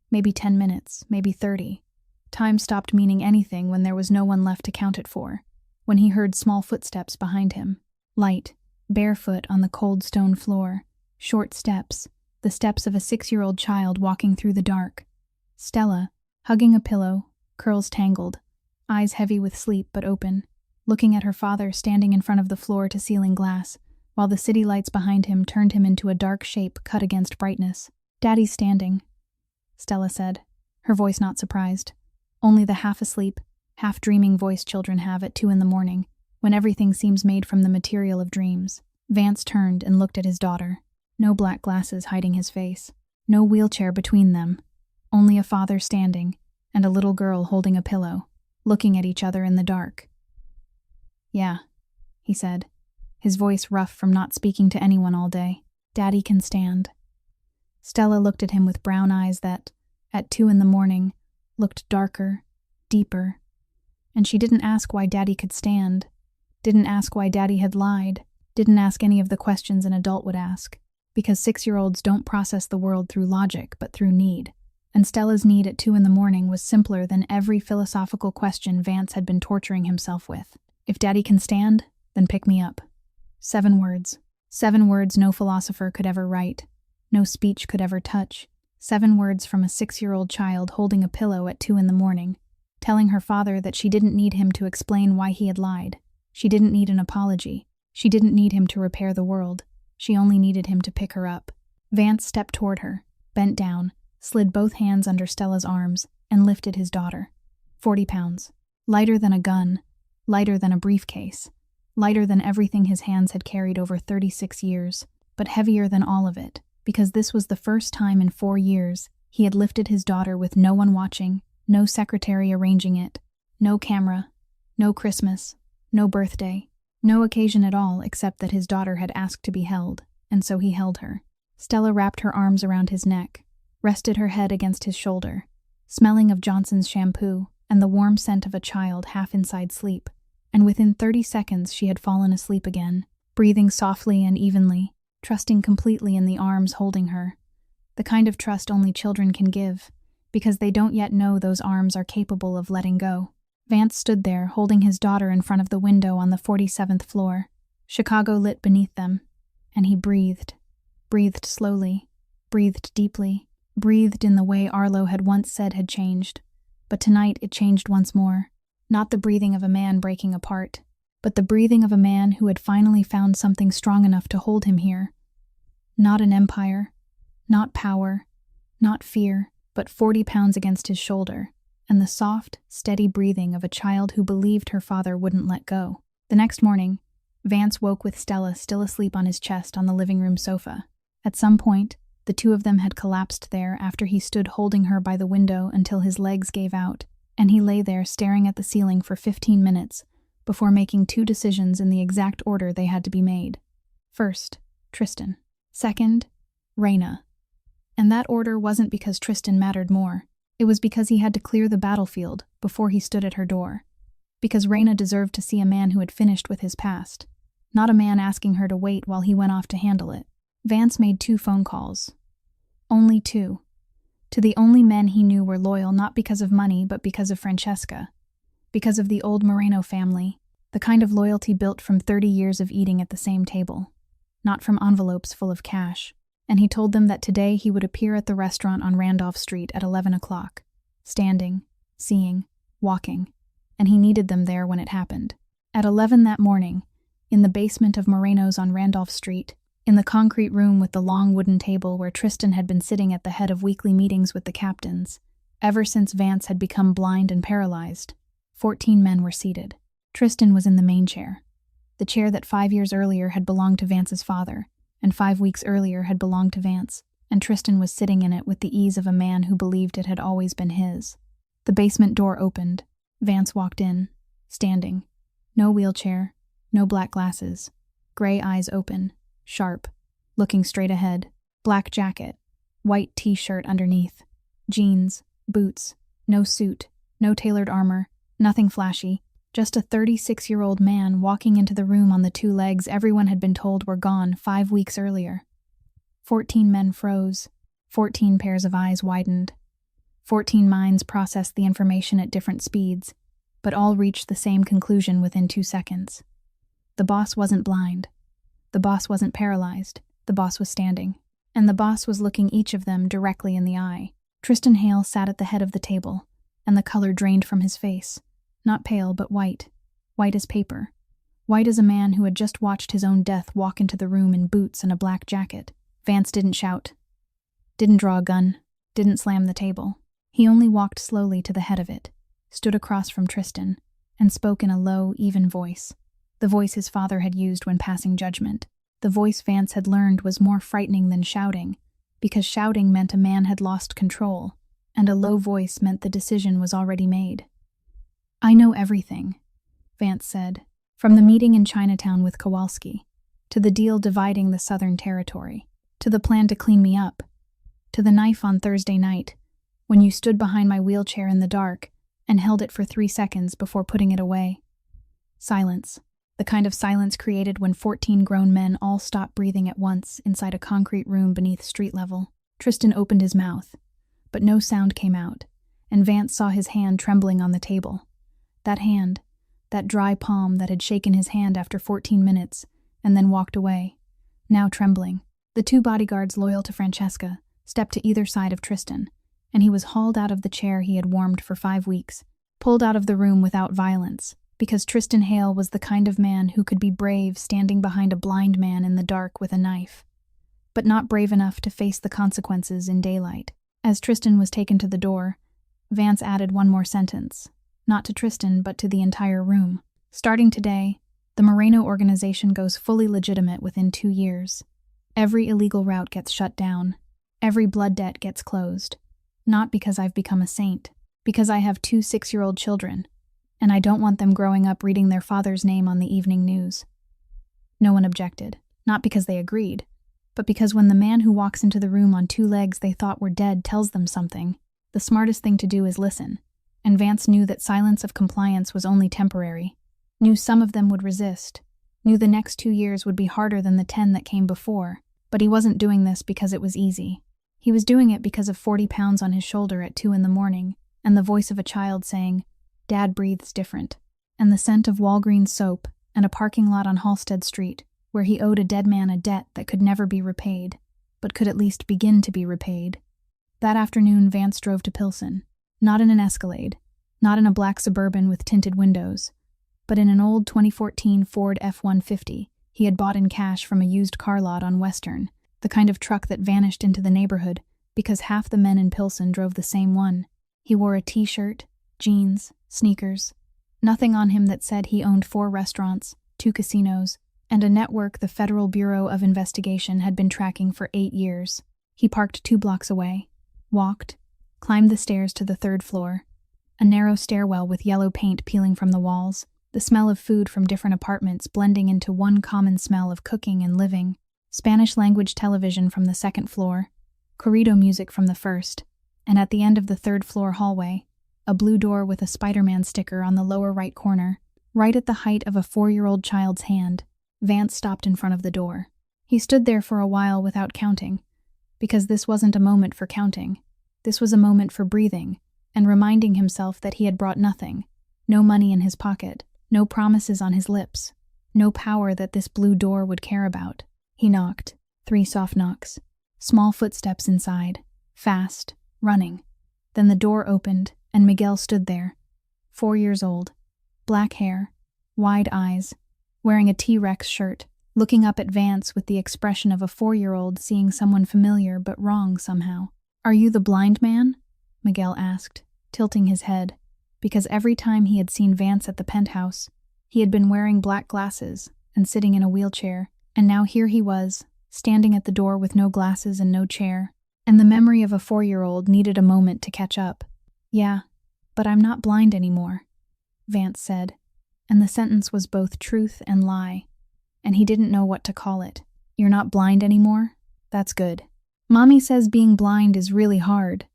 Maybe 10 minutes, maybe 30. Time stopped meaning anything when there was no one left to count it for. When he heard small footsteps behind him. Light, barefoot on the cold stone floor. Short steps, the steps of a 6-year-old child walking through the dark. Stella, hugging a pillow, curls tangled, eyes heavy with sleep but open, looking at her father standing in front of the floor-to-ceiling glass, while the city lights behind him turned him into a dark shape cut against brightness. "Daddy's standing," Stella said, her voice not surprised. Only the half-asleep, half-dreaming voice children have at 2 a.m, when everything seems made from the material of dreams. Vance turned and looked at his daughter. No black glasses hiding his face. No wheelchair between them. Only a father standing, and a little girl holding a pillow, looking at each other in the dark. "Yeah," he said, his voice rough from not speaking to anyone all day. "Daddy can stand." Stella looked at him with brown eyes that, at 2 a.m, looked darker, deeper. And she didn't ask why Daddy could stand, didn't ask why Daddy had lied, didn't ask any of the questions an adult would ask, because 6-year-olds don't process the world through logic but through need. And Stella's need at 2 a.m. was simpler than every philosophical question Vance had been torturing himself with. "If Daddy can stand, then pick me up." 7 words. 7 words no philosopher could ever write, no speech could ever touch. 7 words from a 6-year-old child holding a pillow at 2 in the morning, telling her father that she didn't need him to explain why he had lied. She didn't need an apology. She didn't need him to repair the world. She only needed him to pick her up. Vance stepped toward her, bent down, slid both hands under Stella's arms, and lifted his daughter. 40 pounds. Lighter than a gun, lighter than a briefcase, lighter than everything his hands had carried over 36 years, but heavier than all of it, because this was the first time in 4 years he had lifted his daughter with no one watching, no secretary arranging it, no camera, no Christmas, no birthday, no occasion at all except that his daughter had asked to be held, and so he held her. Stella wrapped her arms around his neck, rested her head against his shoulder, smelling of Johnson's shampoo and the warm scent of a child half inside sleep, and within 30 seconds she had fallen asleep again, breathing softly and evenly, trusting completely in the arms holding her, the kind of trust only children can give, because they don't yet know those arms are capable of letting go. Vance stood there, holding his daughter in front of the window on the 47th floor, Chicago lit beneath them, and he breathed slowly, breathed deeply, breathed in the way Arlo had once said had changed, but tonight it changed once more. Not the breathing of a man breaking apart, but the breathing of a man who had finally found something strong enough to hold him here. Not an empire, not power, not fear, but 40 pounds against his shoulder, and the soft, steady breathing of a child who believed her father wouldn't let go. The next morning, Vance woke with Stella still asleep on his chest on the living room sofa. At some point, the two of them had collapsed there after he stood holding her by the window until his legs gave out, and he lay there staring at the ceiling for 15 minutes before making 2 decisions in the exact order they had to be made. First, Tristan. Second, Raina. And that order wasn't because Tristan mattered more. It was because he had to clear the battlefield before he stood at her door. Because Raina deserved to see a man who had finished with his past, not a man asking her to wait while he went off to handle it. Vance made 2 phone calls. Only 2. To the only men he knew were loyal not because of money but because of Francesca. Because of the old Moreno family, the kind of loyalty built from 30 years of eating at the same table, not from envelopes full of cash. And he told them that today he would appear at the restaurant on Randolph Street at 11 o'clock, standing, seeing, walking, and he needed them there when it happened. At 11 that morning, in the basement of Moreno's on Randolph Street, in the concrete room with the long wooden table where Tristan had been sitting at the head of weekly meetings with the captains, ever since Vance had become blind and paralyzed, 14 men were seated. Tristan was in the main chair, the chair that 5 years earlier had belonged to Vance's father, and 5 weeks earlier had belonged to Vance, and Tristan was sitting in it with the ease of a man who believed it had always been his. The basement door opened. Vance walked in, standing. No wheelchair, no black glasses, gray eyes open, sharp, looking straight ahead, black jacket, white t-shirt underneath, jeans, boots, no suit, no tailored armor, nothing flashy, just a 36-year-old man walking into the room on the 2 legs everyone had been told were gone 5 weeks earlier. 14 men froze, 14 pairs of eyes widened. 14 minds processed the information at different speeds, but all reached the same conclusion within 2 seconds. The boss wasn't blind. The boss wasn't paralyzed. The boss was standing. And the boss was looking each of them directly in the eye. Tristan Hale sat at the head of the table, and the color drained from his face. Not pale, but white. White as paper. White as a man who had just watched his own death walk into the room in boots and a black jacket. Vance didn't shout. Didn't draw a gun. Didn't slam the table. He only walked slowly to the head of it, stood across from Tristan, and spoke in a low, even voice. The voice his father had used when passing judgment. The voice Vance had learned was more frightening than shouting, because shouting meant a man had lost control, and a low voice meant the decision was already made. "I know everything," Vance said, "from the meeting in Chinatown with Kowalski, to the deal dividing the Southern Territory, to the plan to clean me up, to the knife on Thursday night, when you stood behind my wheelchair in the dark and held it for 3 seconds before putting it away." Silence. The kind of silence created when 14 grown men all stopped breathing at once inside a concrete room beneath street level. Tristan opened his mouth, but no sound came out, and Vance saw his hand trembling on the table. That hand, that dry palm that had shaken his hand after 14 minutes and then walked away. now trembling. The two bodyguards loyal to Francesca stepped to either side of Tristan, and he was hauled out of the chair he had warmed for 5 weeks, pulled out of the room without violence, because Tristan Hale was the kind of man who could be brave standing behind a blind man in the dark with a knife, but not brave enough to face the consequences in daylight. As Tristan was taken to the door, Vance added one more sentence, not to Tristan but to the entire room. Starting today, the Moreno organization goes fully legitimate within 2 years. Every illegal route gets shut down. Every blood debt gets closed. Not because I've become a saint, because I have 2 6-year-old children, and I don't want them growing up reading their father's name on the evening news. No one objected, not because they agreed, but because when the man who walks into the room on 2 legs they thought were dead tells them something, the smartest thing to do is listen, and Vance knew that silence of compliance was only temporary, knew some of them would resist, knew the next 2 years would be harder than the 10 that came before, but he wasn't doing this because it was easy. He was doing it because of 40 pounds on his shoulder at 2 a.m, and the voice of a child saying, "Dad breathes different," and the scent of Walgreens soap and a parking lot on Halsted Street, where he owed a dead man a debt that could never be repaid, but could at least begin to be repaid. That afternoon, Vance drove to Pilsen, not in an Escalade, not in a black Suburban with tinted windows, but in an old 2014 Ford F-150 he had bought in cash from a used car lot on Western, the kind of truck that vanished into the neighborhood because half the men in Pilsen drove the same one. He wore a t-shirt, jeans, sneakers, nothing on him that said he owned 4 restaurants, 2 casinos, and a network the Federal Bureau of Investigation had been tracking for 8 years. He parked 2 blocks away, walked, climbed the stairs to the 3rd floor, a narrow stairwell with yellow paint peeling from the walls, the smell of food from different apartments blending into one common smell of cooking and living, Spanish-language television from the 2nd floor, corrido music from the 1st, and at the end of the 3rd floor hallway, a blue door with a Spider-Man sticker on the lower right corner, right at the height of a 4-year-old child's hand. Vance stopped in front of the door. He stood there for a while without counting, because this wasn't a moment for counting. This was a moment for breathing, and reminding himself that he had brought nothing, no money in his pocket, no promises on his lips, no power that this blue door would care about. He knocked, 3 soft knocks, small footsteps inside, fast, running. Then the door opened, and Miguel stood there, 4 years old, black hair, wide eyes, wearing a T-Rex shirt, looking up at Vance with the expression of a 4-year-old seeing someone familiar but wrong somehow. "Are you the blind man?" Miguel asked, tilting his head, because every time he had seen Vance at the penthouse, he had been wearing black glasses and sitting in a wheelchair, and now here he was, standing at the door with no glasses and no chair, and the memory of a 4-year-old needed a moment to catch up. "Yeah, but I'm not blind anymore," Vance said, and the sentence was both truth and lie, and he didn't know what to call it. "You're not blind anymore? That's good. Mommy says being blind is really hard,"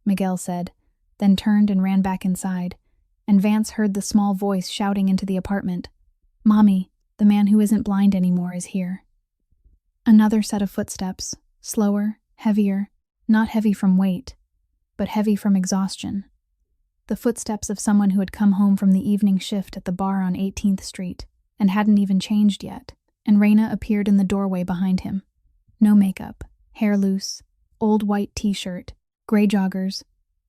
Miguel said, then turned and ran back inside, and Vance heard the small voice shouting into the apartment, "Mommy, the man who isn't blind anymore is here." Another set of footsteps, slower, heavier, not heavy from weight, but heavy from exhaustion. The footsteps of someone who had come home from the evening shift at the bar on 18th Street and hadn't even changed yet, and Raina appeared in the doorway behind him. No makeup, hair loose, old white t-shirt, gray joggers,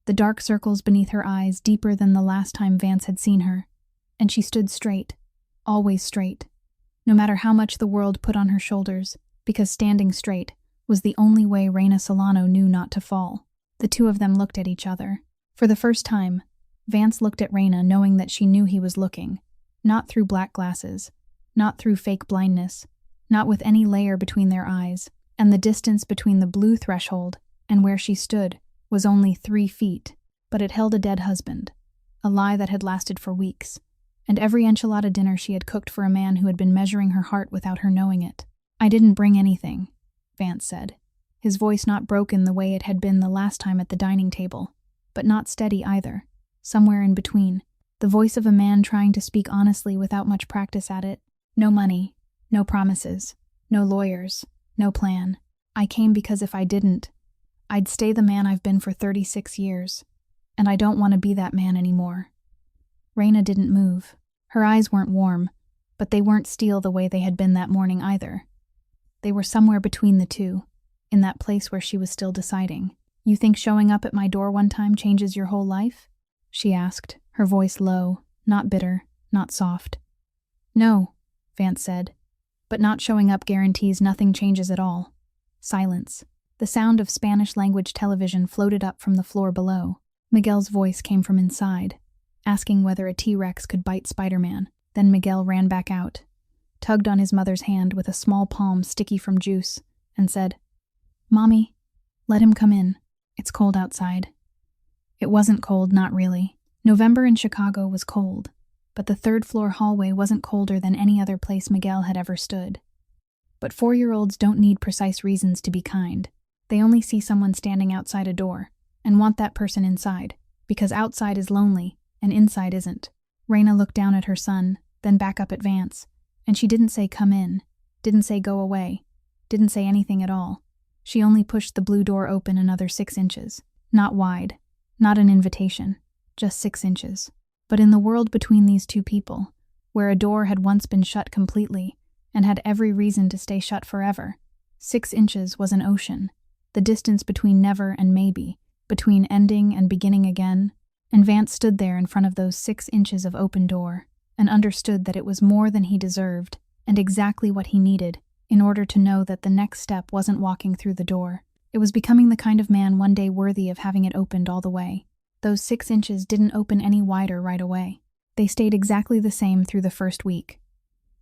the dark circles beneath her eyes deeper than the last time Vance had seen her, and she stood straight, always straight, no matter how much the world put on her shoulders, because standing straight was the only way Raina Solano knew not to fall. The two of them looked at each other. For the first time, Vance looked at Raina knowing that she knew he was looking, not through black glasses, not through fake blindness, not with any layer between their eyes, and the distance between the blue threshold and where she stood was only 3 feet, but it held a dead husband, a lie that had lasted for weeks, and every enchilada dinner she had cooked for a man who had been measuring her heart without her knowing it. "I didn't bring anything," Vance said, his voice not broken the way it had been the last time at the dining table, but not steady either, somewhere in between, the voice of a man trying to speak honestly without much practice at it. "No money, no promises, no lawyers, no plan. I came because if I didn't, I'd stay the man I've been for 36 years, and I don't want to be that man anymore." Raina didn't move. Her eyes weren't warm, but they weren't steel the way they had been that morning either. They were somewhere between the two, in that place where she was still deciding. "You think showing up at my door one time changes your whole life?" she asked, her voice low, not bitter, not soft. "No," Vance said, "but not showing up guarantees nothing changes at all." Silence. The sound of Spanish-language television floated up from the floor below. Miguel's voice came from inside, asking whether a T-Rex could bite Spider-Man. Then Miguel ran back out, tugged on his mother's hand with a small palm sticky from juice, and said, "Mommy, let him come in. It's cold outside." It wasn't cold, not really. November in Chicago was cold, but the third-floor hallway wasn't colder than any other place Miguel had ever stood. But 4-year-olds don't need precise reasons to be kind. They only see someone standing outside a door and want that person inside, because outside is lonely and inside isn't. Raina looked down at her son, then back up at Vance, and she didn't say come in, didn't say go away, didn't say anything at all. She only pushed the blue door open another 6 inches. Not wide, not an invitation, just 6 inches. But in the world between these two people, where a door had once been shut completely and had every reason to stay shut forever, 6 inches was an ocean, the distance between never and maybe, between ending and beginning again. And Vance stood there in front of those 6 inches of open door and understood that it was more than he deserved and exactly what he needed in order to know that the next step wasn't walking through the door. It was becoming the kind of man one day worthy of having it opened all the way. Those 6 inches didn't open any wider right away. They stayed exactly the same through the first week,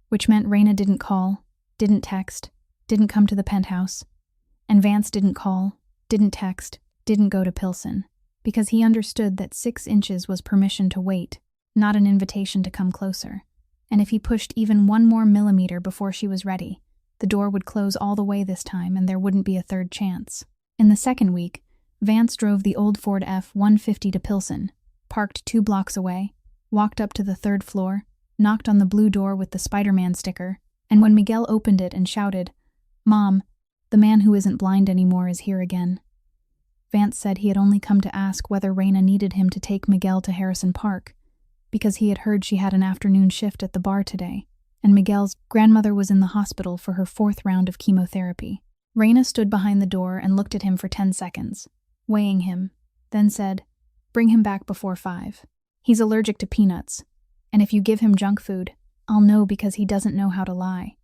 which meant Raina didn't call, didn't text, didn't come to the penthouse, and Vance didn't call, didn't text, didn't go to Pilsen, because he understood that 6 inches was permission to wait, not an invitation to come closer. And if he pushed even 1 more millimeter before she was ready, the door would close all the way this time and there wouldn't be a third chance. In the second week, Vance drove the old Ford F-150 to Pilsen, parked 2 blocks away, walked up to the 3rd floor, knocked on the blue door with the Spider-Man sticker, and when Miguel opened it and shouted, "Mom, the man who isn't blind anymore is here again." Vance said he had only come to ask whether Raina needed him to take Miguel to Harrison Park, because he had heard she had an afternoon shift at the bar today, and Miguel's grandmother was in the hospital for her 4th round of chemotherapy. Raina stood behind the door and looked at him for 10 seconds, weighing him, then said, "Bring him back before 5. He's allergic to peanuts, and if you give him junk food, I'll know because he doesn't know how to lie."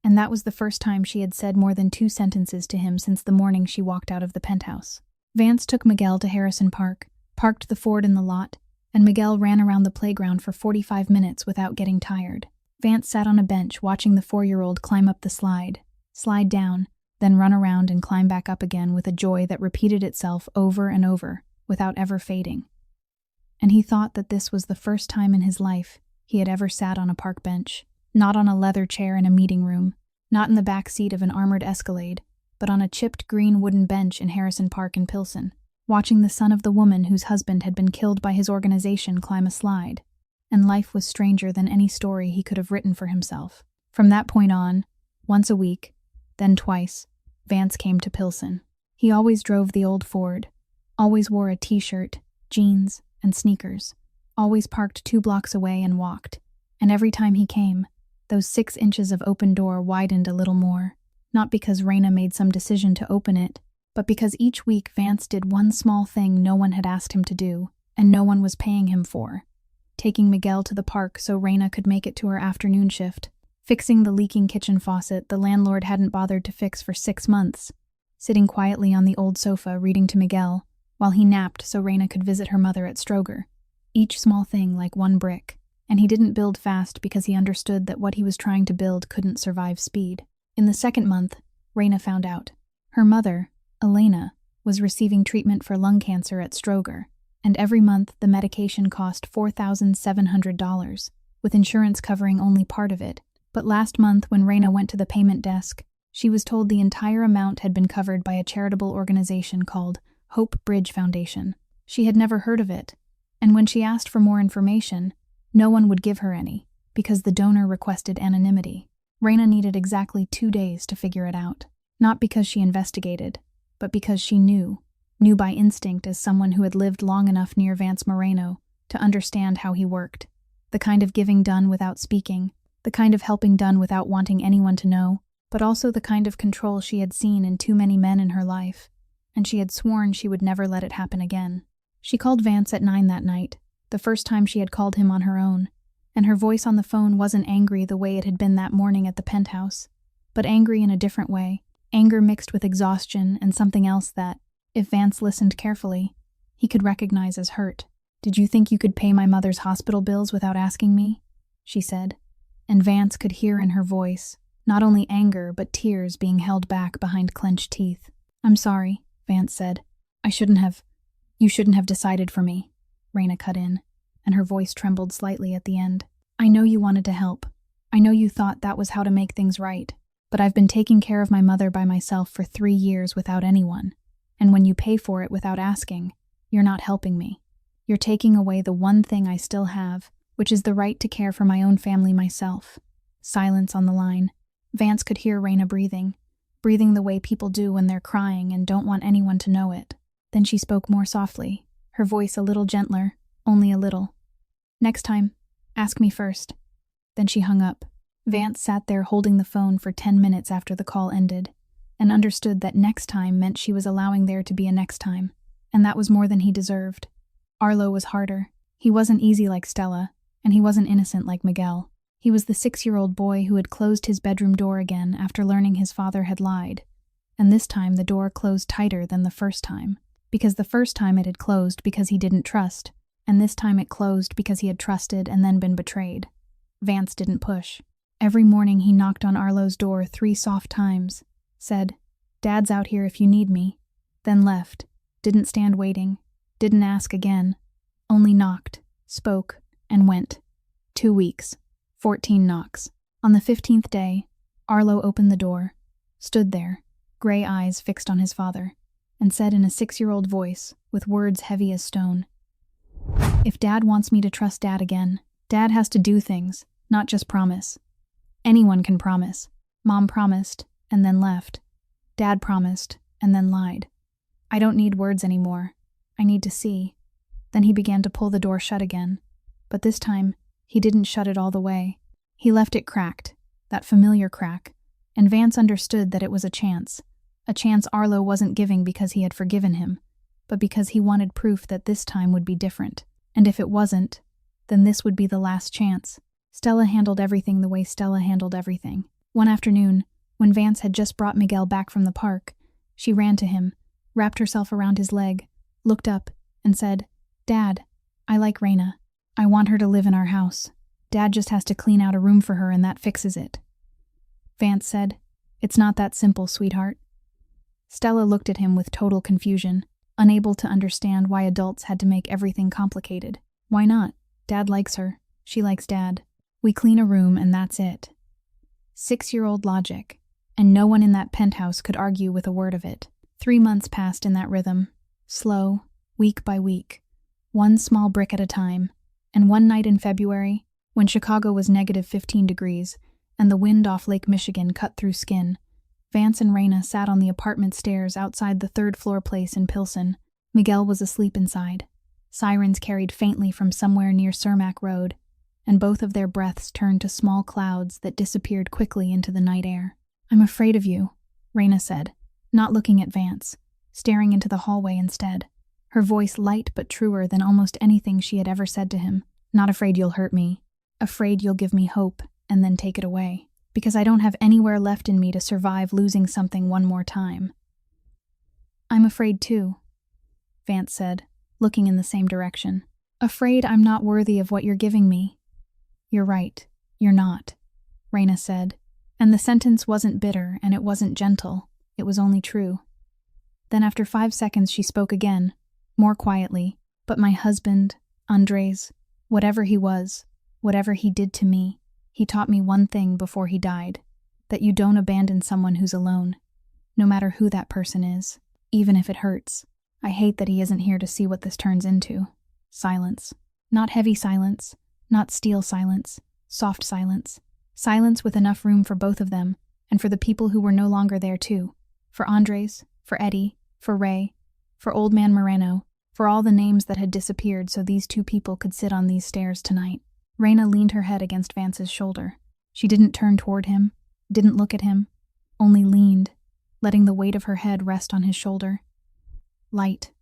And that was the first time she had said more than 2 sentences to him since the morning she walked out of the penthouse. Vance took Miguel to Harrison Park, parked the Ford in the lot, and Miguel ran around the playground for 45 minutes without getting tired. Vance sat on a bench watching the 4-year-old climb up the slide down, then run around and climb back up again with a joy that repeated itself over and over, without ever fading. And he thought that this was the first time in his life he had ever sat on a park bench, not on a leather chair in a meeting room, not in the back seat of an armored Escalade, but on a chipped green wooden bench in Harrison Park in Pilsen, watching the son of the woman whose husband had been killed by his organization climb a slide. And life was stranger than any story he could have written for himself. From that point on, once a week, then twice, Vance came to Pilsen. He always drove the old Ford, always wore a t-shirt, jeans, and sneakers, always parked 2 blocks away and walked. And every time he came, those 6 inches of open door widened a little more, not because Raina made some decision to open it, but because each week Vance did one small thing no one had asked him to do, and no one was paying him for. Taking Miguel to the park so Raina could make it to her afternoon shift, fixing the leaking kitchen faucet the landlord hadn't bothered to fix for 6 months, sitting quietly on the old sofa reading to Miguel, while he napped so Raina could visit her mother at Stroger. Each small thing like 1 brick, and he didn't build fast because he understood that what he was trying to build couldn't survive speed. In the 2nd month, Raina found out. Her mother, Elena, was receiving treatment for lung cancer at Stroger, and every month the medication cost $4,700, with insurance covering only part of it. But last month when Raina went to the payment desk, she was told the entire amount had been covered by a charitable organization called Hope Bridge Foundation. She had never heard of it, and when she asked for more information, no one would give her any, because the donor requested anonymity. Raina needed exactly 2 days to figure it out, not because she investigated, but because she knew by instinct as someone who had lived long enough near Vance Moreno to understand how he worked. The kind of giving done without speaking, the kind of helping done without wanting anyone to know, but also the kind of control she had seen in too many men in her life, and she had sworn she would never let it happen again. She called Vance at 9 that night, the first time she had called him on her own, and her voice on the phone wasn't angry the way it had been that morning at the penthouse, but angry in a different way, anger mixed with exhaustion and something else that, if Vance listened carefully, he could recognize as hurt. "Did you think you could pay my mother's hospital bills without asking me?" she said, and Vance could hear in her voice not only anger but tears being held back behind clenched teeth. "I'm sorry," Vance said. You shouldn't have decided for me," Raina cut in, and her voice trembled slightly at the end. "I know you wanted to help. I know you thought that was how to make things right. But I've been taking care of my mother by myself for 3 years without anyone, and when you pay for it without asking, you're not helping me. You're taking away the one thing I still have, which is the right to care for my own family myself." Silence on the line. Vance could hear Raina breathing the way people do when they're crying and don't want anyone to know it. Then she spoke more softly, her voice a little gentler, only a little. "Next time, ask me first." Then she hung up. Vance sat there holding the phone for 10 minutes after the call ended, and understood that next time meant she was allowing there to be a next time, and that was more than he deserved. Arlo was harder. He wasn't easy like Stella, and he wasn't innocent like Miguel. He was the 6-year-old boy who had closed his bedroom door again after learning his father had lied, and this time the door closed tighter than the first time, because the first time it had closed because he didn't trust, and this time it closed because he had trusted and then been betrayed. Vance didn't push. Every morning he knocked on Arlo's door 3 soft times, said, "Dad's out here if you need me," then left, didn't stand waiting, didn't ask again, only knocked, spoke, and went. 2 weeks, 14 knocks. On the 15th day, Arlo opened the door, stood there, gray eyes fixed on his father, and said in a 6-year-old voice, with words heavy as stone, "If Dad wants me to trust Dad again, Dad has to do things, not just promise. Anyone can promise. Mom promised, and then left. Dad promised, and then lied. I don't need words anymore. I need to see." Then he began to pull the door shut again, but this time, he didn't shut it all the way. He left it cracked, that familiar crack, and Vance understood that it was a chance Arlo wasn't giving because he had forgiven him, but because he wanted proof that this time would be different. And if it wasn't, then this would be the last chance. Stella handled everything the way Stella handled everything. One afternoon, when Vance had just brought Miguel back from the park, she ran to him, wrapped herself around his leg, looked up, and said, "Dad, I like Raina. I want her to live in our house. Dad just has to clean out a room for her and that fixes it." Vance said, "It's not that simple, sweetheart." Stella looked at him with total confusion, unable to understand why adults had to make everything complicated. "Why not? Dad likes her. She likes Dad. We clean a room and that's it." 6-year-old logic, and no one in that penthouse could argue with a word of it. 3 months passed in that rhythm, slow, week by week, one small brick at a time, and one night in February, when Chicago was -15 degrees and the wind off Lake Michigan cut through skin, Vance and Raina sat on the apartment stairs outside the 3rd-floor place in Pilsen. Miguel was asleep inside. Sirens carried faintly from somewhere near Cermak Road, and both of their breaths turned to small clouds that disappeared quickly into the night air. "I'm afraid of you," Raina said, not looking at Vance, staring into the hallway instead, her voice light but truer than almost anything she had ever said to him. "Not afraid you'll hurt me. Afraid you'll give me hope and then take it away, because I don't have anywhere left in me to survive losing something one more time." "I'm afraid too," Vance said, looking in the same direction. "Afraid I'm not worthy of what you're giving me." "You're right, you're not," Raina said, and the sentence wasn't bitter and it wasn't gentle, it was only true. Then after 5 seconds she spoke again, more quietly, "But my husband, Andres, whatever he was, whatever he did to me, he taught me one thing before he died, that you don't abandon someone who's alone, no matter who that person is, even if it hurts. I hate that he isn't here to see what this turns into." Silence. Not heavy silence, not steel silence, soft silence. Silence with enough room for both of them, and for the people who were no longer there too. For Andres, for Eddie, for Ray, for Old Man Moreno, for all the names that had disappeared so these 2 people could sit on these stairs tonight. Raina leaned her head against Vance's shoulder. She didn't turn toward him, didn't look at him, only leaned, letting the weight of her head rest on his shoulder. Light.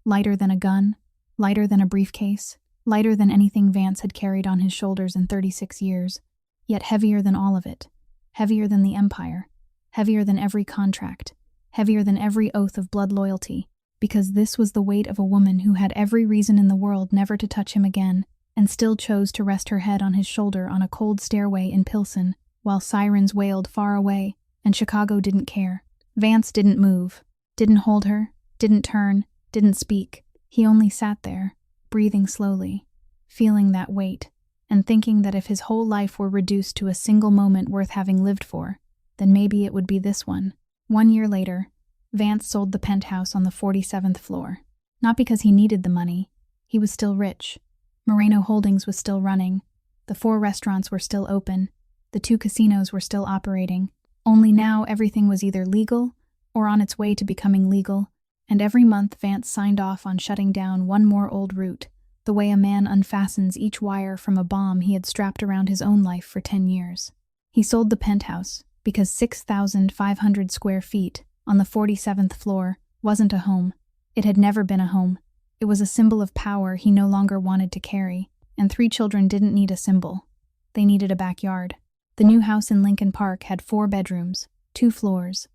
Lighter than a gun, lighter than a briefcase, lighter than anything Vance had carried on his shoulders in 36 years, yet heavier than all of it, heavier than the Empire, heavier than every contract, heavier than every oath of blood loyalty, because this was the weight of a woman who had every reason in the world never to touch him again, and still chose to rest her head on his shoulder on a cold stairway in Pilsen, while sirens wailed far away, and Chicago didn't care. Vance didn't move, didn't hold her, didn't turn, didn't speak. He only sat there, breathing slowly, feeling that weight, and thinking that if his whole life were reduced to a single moment worth having lived for, then maybe it would be this one. 1 year later, Vance sold the penthouse on the 47th floor. Not because he needed the money. He was still rich. Moreno Holdings was still running. The 4 restaurants were still open. The 2 casinos were still operating. Only now everything was either legal or on its way to becoming legal, and every month Vance signed off on shutting down one more old route, the way a man unfastens each wire from a bomb he had strapped around his own life for 10 years. He sold the penthouse because 6,500 square feet on the 47th floor wasn't a home. It had never been a home. It was a symbol of power he no longer wanted to carry, and 3 children didn't need a symbol. They needed a backyard. The new house in Lincoln Park had 4 bedrooms, 2 floors,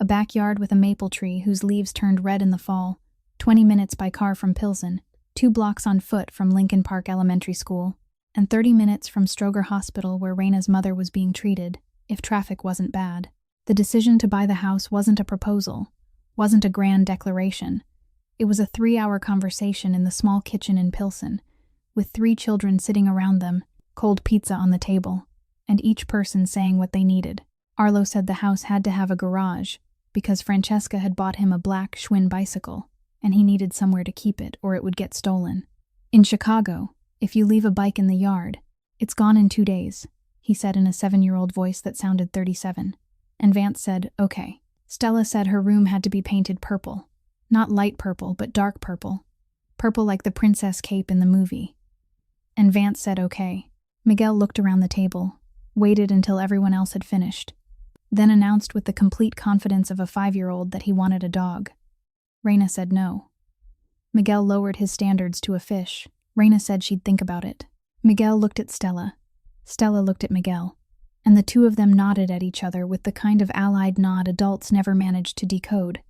a backyard with a maple tree whose leaves turned red in the fall, 20 minutes by car from Pilsen, 2 blocks on foot from Lincoln Park Elementary School, and 30 minutes from Stroger Hospital where Raina's mother was being treated, if traffic wasn't bad. The decision to buy the house wasn't a proposal, wasn't a grand declaration. It was a 3-hour conversation in the small kitchen in Pilsen, with 3 children sitting around them, cold pizza on the table, and each person saying what they needed. Arlo said the house had to have a garage, because Francesca had bought him a black Schwinn bicycle, and he needed somewhere to keep it or it would get stolen. In Chicago, if you leave a bike in the yard, it's gone in 2 days, he said in a 7-year-old voice that sounded 37. And Vance said, okay. Stella said her room had to be painted purple. Not light purple, but dark purple. Purple like the princess cape in the movie. And Vance said okay. Miguel looked around the table, waited until everyone else had finished, then announced with the complete confidence of a 5-year-old that he wanted a dog. Raina said no. Miguel lowered his standards to a fish. Raina said she'd think about it. Miguel looked at Stella. Stella looked at Miguel. And the 2 of them nodded at each other with the kind of allied nod adults never managed to decode.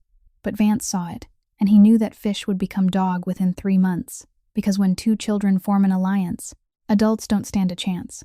But Vance saw it, and he knew that fish would become dog within 3 months, because when 2 children form an alliance, adults don't stand a chance.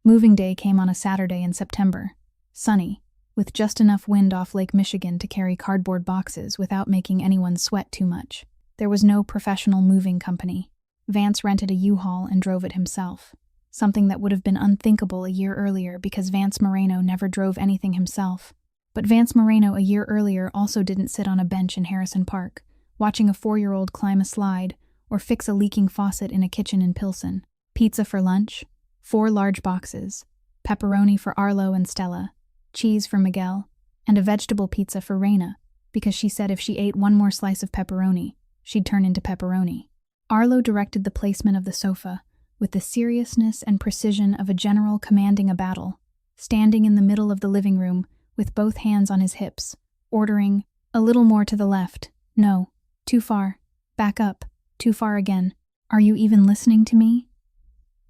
Moving day came on a Saturday in September, sunny, with just enough wind off Lake Michigan to carry cardboard boxes without making anyone sweat too much. There was no professional moving company. Vance rented a U-Haul and drove it himself, something that would have been unthinkable a year earlier because Vance Moreno never drove anything himself. But Vance Moreno a year earlier also didn't sit on a bench in Harrison Park, watching a 4-year-old climb a slide or fix a leaking faucet in a kitchen in Pilsen. Pizza for lunch, 4 large boxes, pepperoni for Arlo and Stella, cheese for Miguel, and a vegetable pizza for Raina, because she said if she ate one more slice of pepperoni, she'd turn into pepperoni. Arlo directed the placement of the sofa, with the seriousness and precision of a general commanding a battle, standing in the middle of the living room with both hands on his hips, ordering, a little more to the left, no, too far, back up, too far again, are you even listening to me?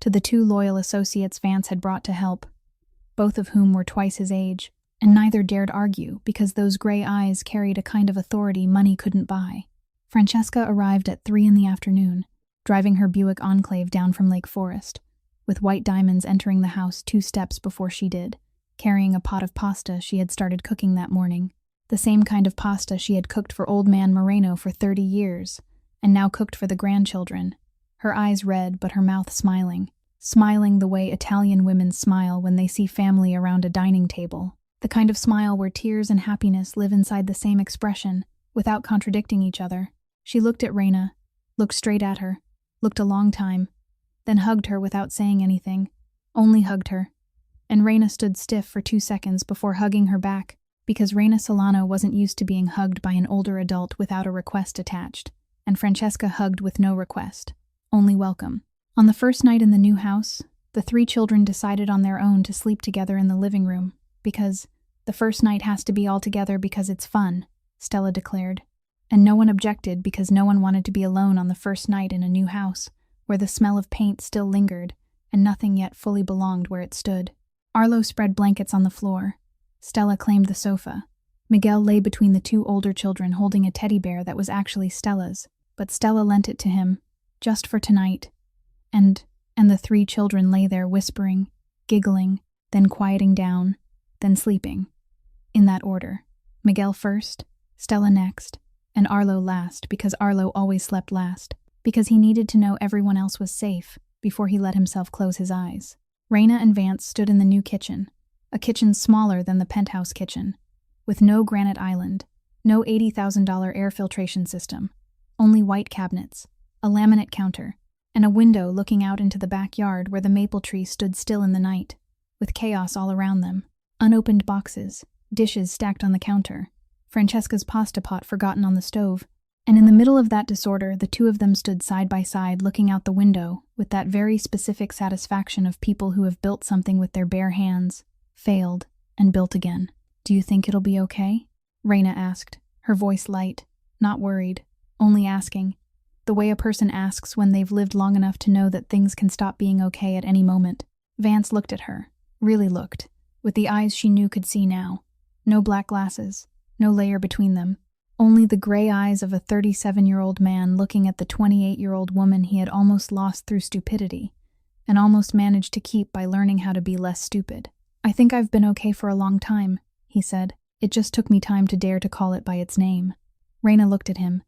To the 2 loyal associates Vance had brought to help, both of whom were twice his age, and neither dared argue because those gray eyes carried a kind of authority money couldn't buy. Francesca arrived at 3 in the afternoon, driving her Buick Enclave down from Lake Forest, with white diamonds entering the house 2 steps before she did, carrying a pot of pasta she had started cooking that morning, the same kind of pasta she had cooked for old man Moreno for 30 years, and now cooked for the grandchildren, her eyes red but her mouth smiling the way Italian women smile when they see family around a dining table, the kind of smile where tears and happiness live inside the same expression, without contradicting each other. She looked at Raina, looked straight at her, looked a long time, then hugged her without saying anything, only hugged her. And Raina stood stiff for 2 seconds before hugging her back, because Raina Solano wasn't used to being hugged by an older adult without a request attached, and Francesca hugged with no request, only welcome. On the first night in the new house, the 3 children decided on their own to sleep together in the living room, because, The first night has to be all together because it's fun, Stella declared. And no one objected because no one wanted to be alone on the first night in a new house, where the smell of paint still lingered and nothing yet fully belonged where it stood. Arlo spread blankets on the floor. Stella claimed the sofa. Miguel lay between the two older children holding a teddy bear that was actually Stella's, but Stella lent it to him, just for tonight. And the three children lay there whispering, giggling, then quieting down, then sleeping. In that order. Miguel first, Stella next, and Arlo last, because Arlo always slept last, because he needed to know everyone else was safe before he let himself close his eyes. Raina and Vance stood in the new kitchen, a kitchen smaller than the penthouse kitchen, with no granite island, no $80,000 air filtration system, only white cabinets, a laminate counter, and a window looking out into the backyard where the maple tree stood still in the night, with chaos all around them. Unopened boxes, dishes stacked on the counter, Francesca's pasta pot forgotten on the stove, and in the middle of that disorder the two of them stood side by side looking out the window with that very specific satisfaction of people who have built something with their bare hands, failed, and built again. "Do you think it'll be okay?" Raina asked, her voice light, not worried, only asking, the way a person asks when they've lived long enough to know that things can stop being okay at any moment. Vance looked at her, really looked, with the eyes she knew could see now. No black glasses, no layer between them, only the gray eyes of a 37-year-old man looking at the 28-year-old woman he had almost lost through stupidity, and almost managed to keep by learning how to be less stupid. "I think I've been okay for a long time," he said. "It just took me time to dare to call it by its name." Raina looked at him,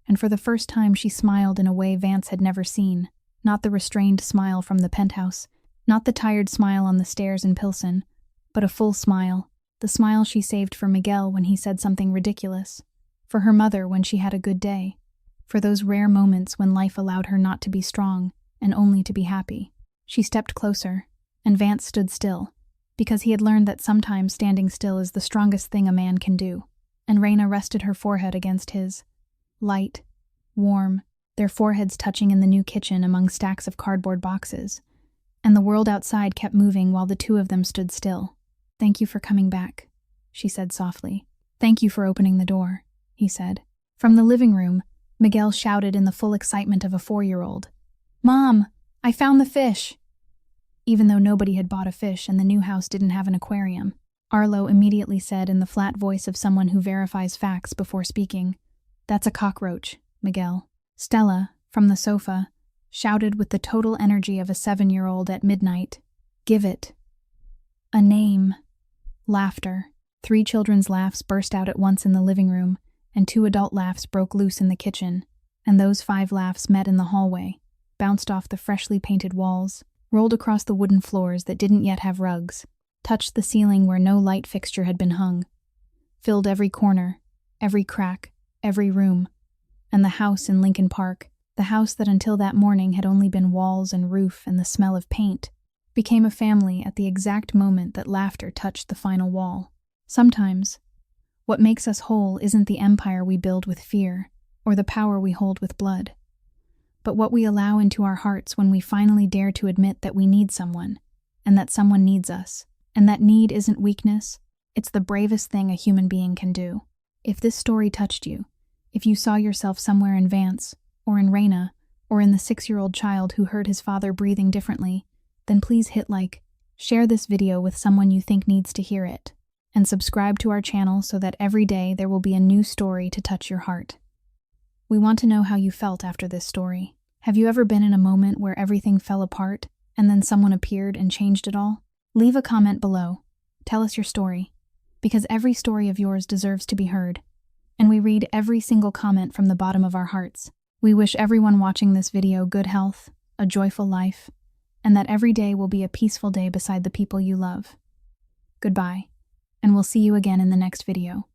and for the first time she smiled in a way Vance had never seen, not the restrained smile from the penthouse, not the tired smile on the stairs in Pilsen, but a full smile, the smile she saved for Miguel when he said something ridiculous, for her mother when she had a good day, for those rare moments when life allowed her not to be strong and only to be happy. She stepped closer, and Vance stood still, because he had learned that sometimes standing still is the strongest thing a man can do, and Raina rested her forehead against his. Light, warm, their foreheads touching in the new kitchen among stacks of cardboard boxes, and the world outside kept moving while the two of them stood still. "Thank you for coming back," she said softly. "Thank you for opening the door," he said. From the living room, Miguel shouted in the full excitement of a 4-year-old. "Mom, I found the fish!" Even though nobody had bought a fish and the new house didn't have an aquarium, Arlo immediately said in the flat voice of someone who verifies facts before speaking, "That's a cockroach, Miguel." Stella, from the sofa, shouted with the total energy of a 7-year-old at midnight, "Give it a name." Laughter. 3 children's laughs burst out at once in the living room, and 2 adult laughs broke loose in the kitchen, and those 5 laughs met in the hallway, bounced off the freshly painted walls, rolled across the wooden floors that didn't yet have rugs, touched the ceiling where no light fixture had been hung, filled every corner, every crack, every room, and the house in Lincoln Park, the house that until that morning had only been walls and roof and the smell of paint, became a family at the exact moment that laughter touched the final wall. Sometimes, what makes us whole isn't the empire we build with fear or the power we hold with blood, but what we allow into our hearts when we finally dare to admit that we need someone, and that someone needs us, and that need isn't weakness, it's the bravest thing a human being can do. If this story touched you, if you saw yourself somewhere in Vance, or in Raina, or in the 6-year-old child who heard his father breathing differently, then please hit like, share this video with someone you think needs to hear it, and subscribe to our channel so that every day there will be a new story to touch your heart. We want to know how you felt after this story. Have you ever been in a moment where everything fell apart, and then someone appeared and changed it all? Leave a comment below. Tell us your story, because every story of yours deserves to be heard, and we read every single comment from the bottom of our hearts. We wish everyone watching this video good health, a joyful life, and that every day will be a peaceful day beside the people you love. Goodbye, and we'll see you again in the next video.